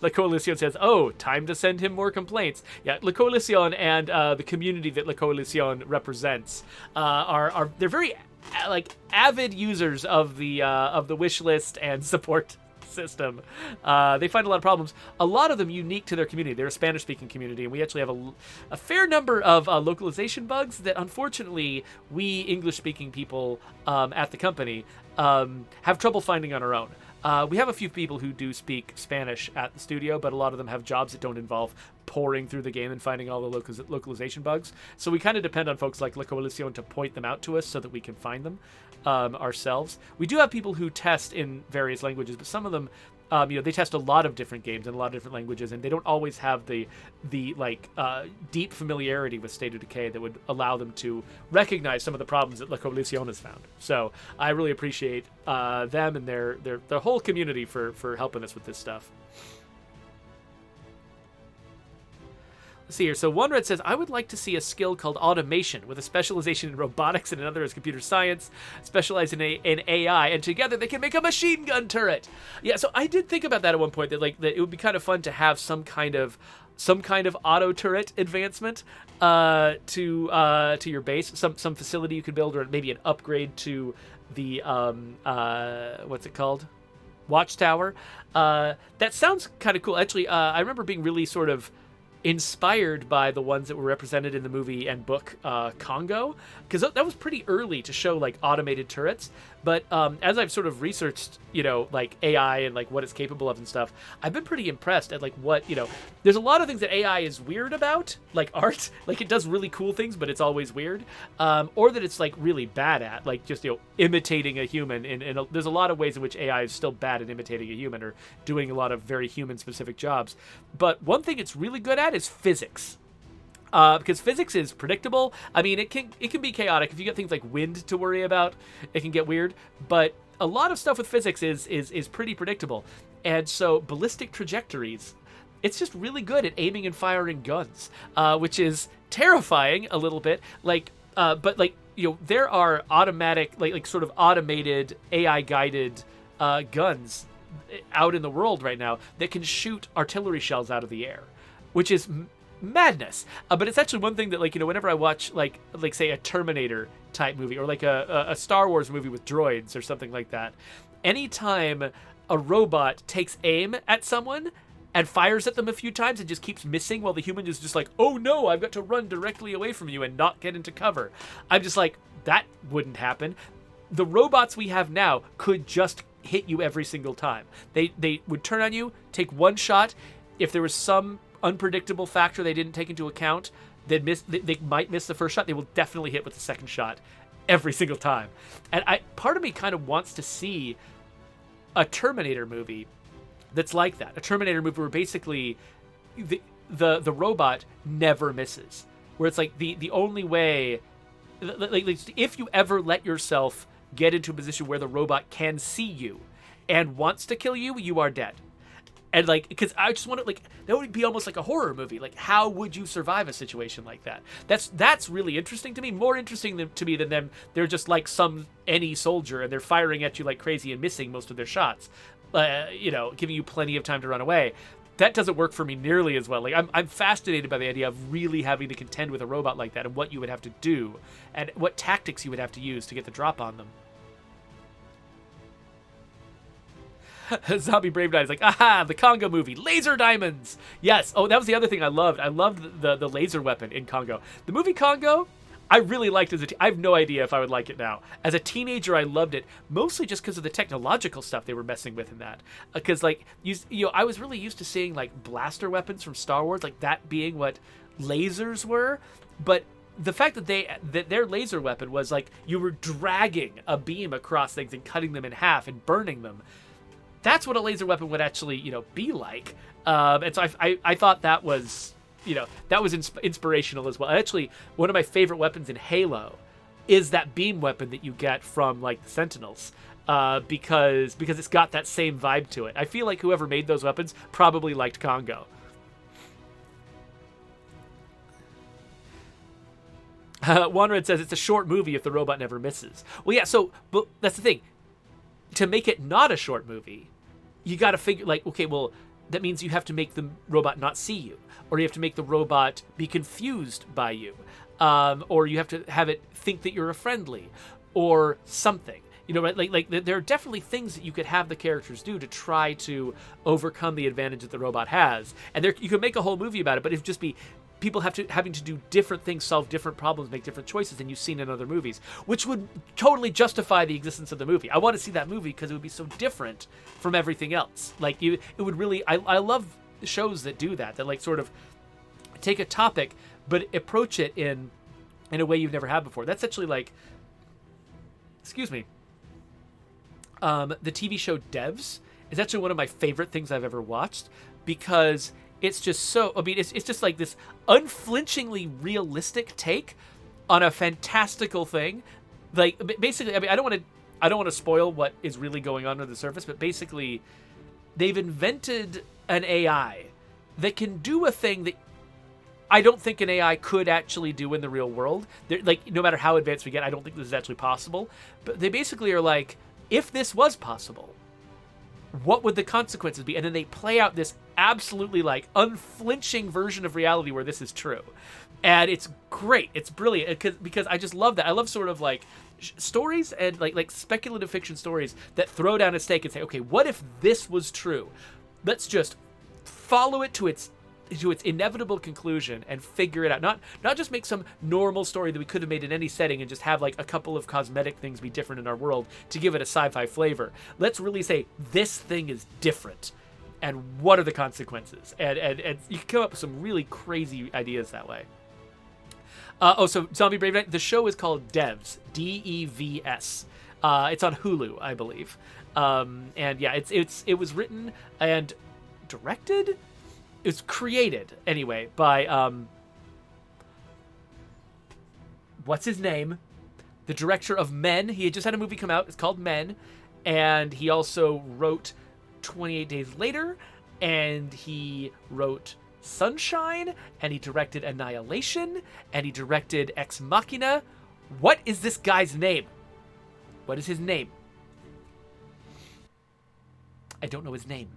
La Coalición says, "Oh, time to send him more complaints." Yeah, La Coalición and the community that La Coalición represents they're very avid users of the wish list and support system. They find a lot of problems, a lot of them unique to their community. They're a Spanish-speaking community, and we actually have a fair number of localization bugs that unfortunately we English-speaking people at the company have trouble finding on our own. We have a few people who do speak Spanish at the studio, but a lot of them have jobs that don't involve pouring through the game and finding all the localization bugs. So we kind of depend on folks like La Coalición to point them out to us so that we can find them ourselves. We do have people who test in various languages, but some of them, they test a lot of different games in a lot of different languages, and they don't always have the deep familiarity with State of Decay that would allow them to recognize some of the problems that La Coalición has found. So I really appreciate them and their whole community for helping us with this stuff. Let's see here. So One Red says, I would like to see a skill called automation with a specialization in robotics and another is computer science, specialized in AI, and together they can make a machine gun turret. Yeah, so I did think about that at one point, that that it would be kind of fun to have some kind of auto turret advancement to your base, some facility you could build, or maybe an upgrade to the what's it called? Watchtower. That sounds kind of cool. Actually, I remember being really sort of inspired by the ones that were represented in the movie and book Congo, because that was pretty early to show like automated turrets. But as I've sort of researched, like AI and like what it's capable of and stuff, I've been pretty impressed at like what, there's a lot of things that AI is weird about, like art, like it does really cool things, but it's always weird, or that it's like really bad at, like just, imitating a human. And there's a lot of ways in which AI is still bad at imitating a human or doing a lot of very human specific jobs. But one thing it's really good at is physics. Because physics is predictable. I mean, it can be chaotic. If you get things like wind to worry about, it can get weird. But a lot of stuff with physics is pretty predictable. And so ballistic trajectories, it's just really good at aiming and firing guns, which is terrifying a little bit. But there are automatic, like sort of automated AI guided guns out in the world right now that can shoot artillery shells out of the air, which is madness. But it's actually one thing that, whenever I watch like say a Terminator type movie, or like a Star Wars movie with droids or something like that, anytime a robot takes aim at someone and fires at them a few times and just keeps missing while the human is just like, oh no, I've got to run directly away from you and not get into cover, I'm just like, that wouldn't happen. The robots we have now could just hit you every single time. They would turn on you, take one shot. If there was some unpredictable factor they didn't take into account, they might miss the first shot. They will definitely hit with the second shot every single time. And part of me kind of wants to see a Terminator movie that's like that. A Terminator movie where basically the robot never misses. Where it's like the only way, like if you ever let yourself get into a position where the robot can see you and wants to kill you, you are dead. And because I just want to, that would be almost like a horror movie. Like, how would you survive a situation like that? That's really interesting to me. More interesting to me than them. They're just like any soldier, and they're firing at you like crazy and missing most of their shots. Giving you plenty of time to run away. That doesn't work for me nearly as well. Like, I'm fascinated by the idea of really having to contend with a robot like that, and what you would have to do, and what tactics you would have to use to get the drop on them. Zombie Brave Knight is like, aha, the Congo movie, laser diamonds. Yes. Oh, that was the other thing I loved. I loved the laser weapon in Congo. The movie Congo, I really liked I have no idea if I would like it now. As a teenager, I loved it, mostly just because of the technological stuff they were messing with in that. Because I was really used to seeing like blaster weapons from Star Wars, like that being what lasers were, but the fact that their laser weapon was like you were dragging a beam across things and cutting them in half and burning them. That's what a laser weapon would actually, be like. And so I thought that was, that was inspirational as well. And actually, one of my favorite weapons in Halo is that beam weapon that you get from like the Sentinels, because it's got that same vibe to it. I feel like whoever made those weapons probably liked Congo. Wanred says it's a short movie if the robot never misses. Well, yeah. But that's the thing. To make it not a short movie, you got to figure okay, well, that means you have to make the robot not see you, or you have to make the robot be confused by you, or you have to have it think that you're a friendly, or something. Right? Like there are definitely things that you could have the characters do to try to overcome the advantage that the robot has, and you could make a whole movie about it. But it'd just be people having to do different things, solve different problems, make different choices than you've seen in other movies, which would totally justify the existence of the movie. I want to see that movie because it would be so different from everything else. It would really. I love shows that do that like sort of take a topic but approach it in a way you've never had before. That's actually excuse me. The TV show Devs is actually one of my favorite things I've ever watched, because it's just so, it's just like this unflinchingly realistic take on a fantastical thing. Like, basically, I don't want to spoil what is really going on under the surface, but basically, they've invented an AI that can do a thing that I don't think an AI could actually do in the real world. Like, no matter how advanced we get, I don't think this is actually possible. But they basically are like, if this was possible, what would the consequences be? And then they play out this absolutely like unflinching version of reality where this is true. And it's great. It's brilliant because I just love that. I love sort of like stories and like speculative fiction stories that throw down a stake and say, okay, what if this was true? Let's just follow it to its inevitable conclusion and figure it out. Not just make some normal story that we could have made in any setting and just have like a couple of cosmetic things be different in our world to give it a sci-fi flavor. Let's really say this thing is different, and what are the consequences? And you can come up with some really crazy ideas that way. So Zombie Brave Knight, the show is called Devs, Devs. It's on Hulu, I believe. And yeah, it was written and directed. It's created anyway by what's his name? The director of Men. He had just had a movie come out. It's called Men, and he also wrote 28 Days Later, and he wrote Sunshine, and he directed Annihilation, and he directed Ex Machina. What is this guy's name? What is his name? I don't know his name.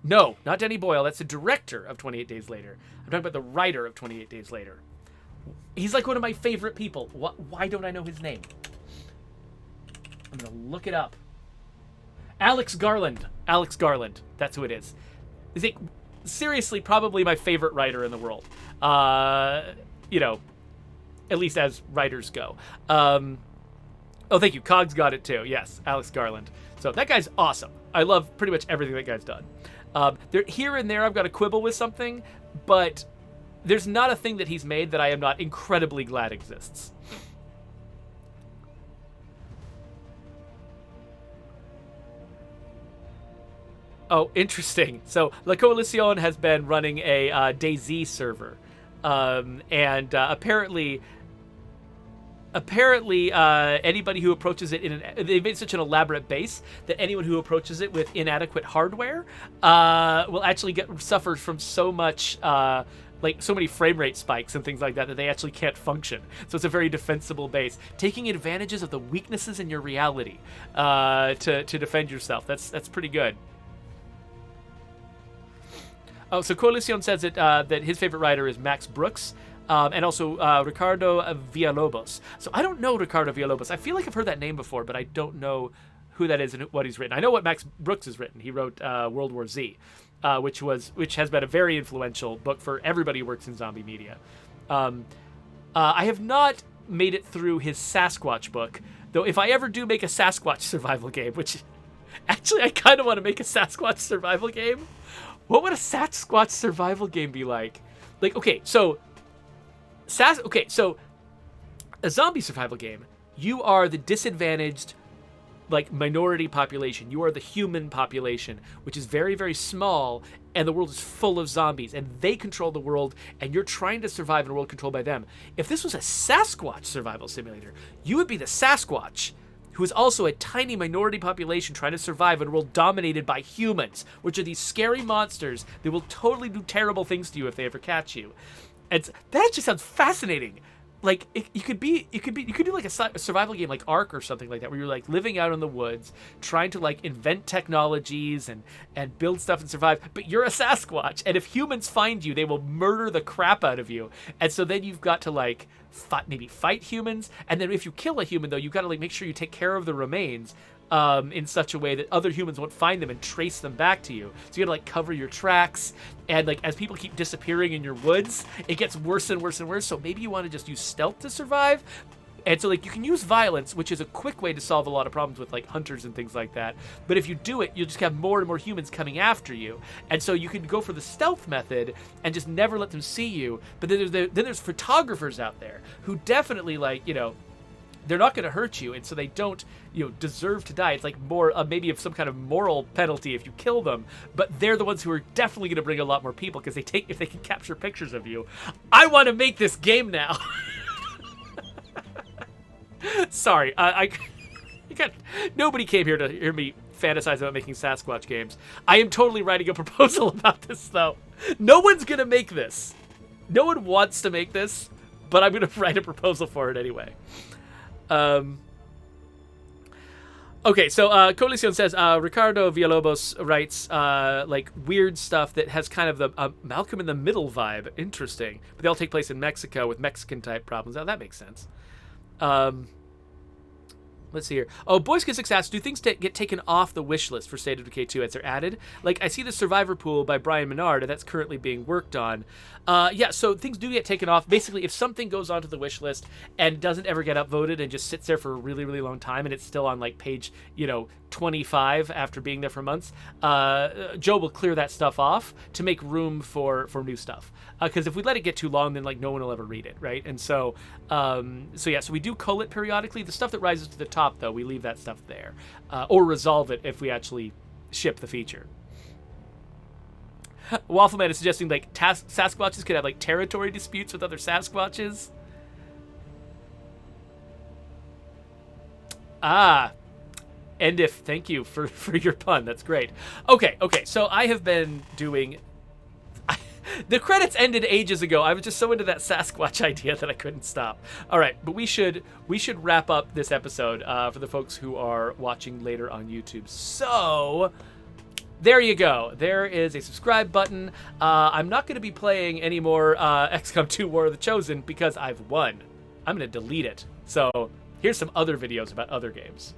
No, not Danny Boyle. That's the director of 28 Days Later. I'm talking about the writer of 28 Days Later. He's like one of my favorite people. Why don't I know his name? I'm going to look it up. Alex Garland. Alex Garland. That's who it is. Is it seriously probably my favorite writer in the world? You know, at least as writers go. Oh, thank you. Cogs got it too. Yes, Alex Garland. So that guy's awesome. I love pretty much everything that guy's done. Here and there I've got to quibble with something, but there's not a thing that he's made that I am not incredibly glad exists. Oh, interesting. So La Coalición has been running a DayZ server, and apparently anybody who approaches it they've made such an elaborate base that anyone who approaches it with inadequate hardware will actually suffer from so much like so many frame rate spikes and things like that they actually can't function. So it's a very defensible base, taking advantages of the weaknesses in your reality to defend yourself. That's pretty good. Oh, so Coalición says that his favorite writer is Max Brooks. And also Ricardo Villalobos. So I don't know Ricardo Villalobos. I feel like I've heard that name before, but I don't know who that is and what he's written. I know what Max Brooks has written. He wrote World War Z, which has been a very influential book for everybody who works in zombie media. I have not made it through his Sasquatch book, though. If I ever do make a Sasquatch survival game, which actually I kind of want to make a Sasquatch survival game. What would a Sasquatch survival game be like? Like, okay, so a zombie survival game, you are the disadvantaged, like, minority population. You are the human population, which is very, very small, and the world is full of zombies, and they control the world, and you're trying to survive in a world controlled by them. If this was a Sasquatch survival simulator, you would be the Sasquatch, who is also a tiny minority population trying to survive in a world dominated by humans, which are these scary monsters that will totally do terrible things to you if they ever catch you. And that just sounds fascinating. Like, you could do like a survival game like Ark or something like that, where you're like living out in the woods, trying to like invent technologies and build stuff and survive. But you're a Sasquatch, and if humans find you, they will murder the crap out of you. And so then you've got to like fight humans, and then if you kill a human, though, you've got to like make sure you take care of the remains. In such a way that other humans won't find them and trace them back to you. So you gotta like cover your tracks, and like as people keep disappearing in your woods, it gets worse and worse and worse. So maybe you want to just use stealth to survive. And so like you can use violence, which is a quick way to solve a lot of problems with like hunters and things like that. But if you do it, you'll just have more and more humans coming after you. And so you can go for the stealth method and just never let them see you. But then there's photographers out there who definitely like, you know, they're not going to hurt you, and so they don't, you know, deserve to die. It's like more maybe of some kind of moral penalty if you kill them, but they're the ones who are definitely going to bring a lot more people because if they can capture pictures of you. I want to make this game now. Sorry, nobody came here to hear me fantasize about making Sasquatch games. I am totally writing a proposal about this, though. No one's going to make this. No one wants to make this, but I'm going to write a proposal for it anyway. Okay, so Coalición says, Ricardo Villalobos writes, like, weird stuff that has kind of the Malcolm in the Middle vibe. Interesting. But they all take place in Mexico with Mexican-type problems. Now, that makes sense. Let's see here. Oh, Boyska6 asks, do things get taken off the wish list for State of Decay 2 as they're added? Like, I see the Survivor Pool by Brian Menard, and that's currently being worked on. Yeah, so things do get taken off. Basically, if something goes onto the wish list and doesn't ever get upvoted and just sits there for a really, really long time, and it's still on, like, page, 25 after being there for months, Joe will clear that stuff off to make room for new stuff. Because if we let it get too long, then like no one will ever read it, right? And so, so we do cull it periodically. The stuff that rises to the top, though, we leave that stuff there, or resolve it if we actually ship the feature. Waffleman is suggesting like Sasquatches could have like territory disputes with other Sasquatches. And if thank you for your pun. That's great. Okay. So I have been doing. The credits ended ages ago. I was just so into that Sasquatch idea that I couldn't stop. All right, but we should wrap up this episode for the folks who are watching later on YouTube. So there you go. There is a subscribe button. I'm not going to be playing any more XCOM 2 War of the Chosen because I've won. I'm going to delete it. So here's some other videos about other games.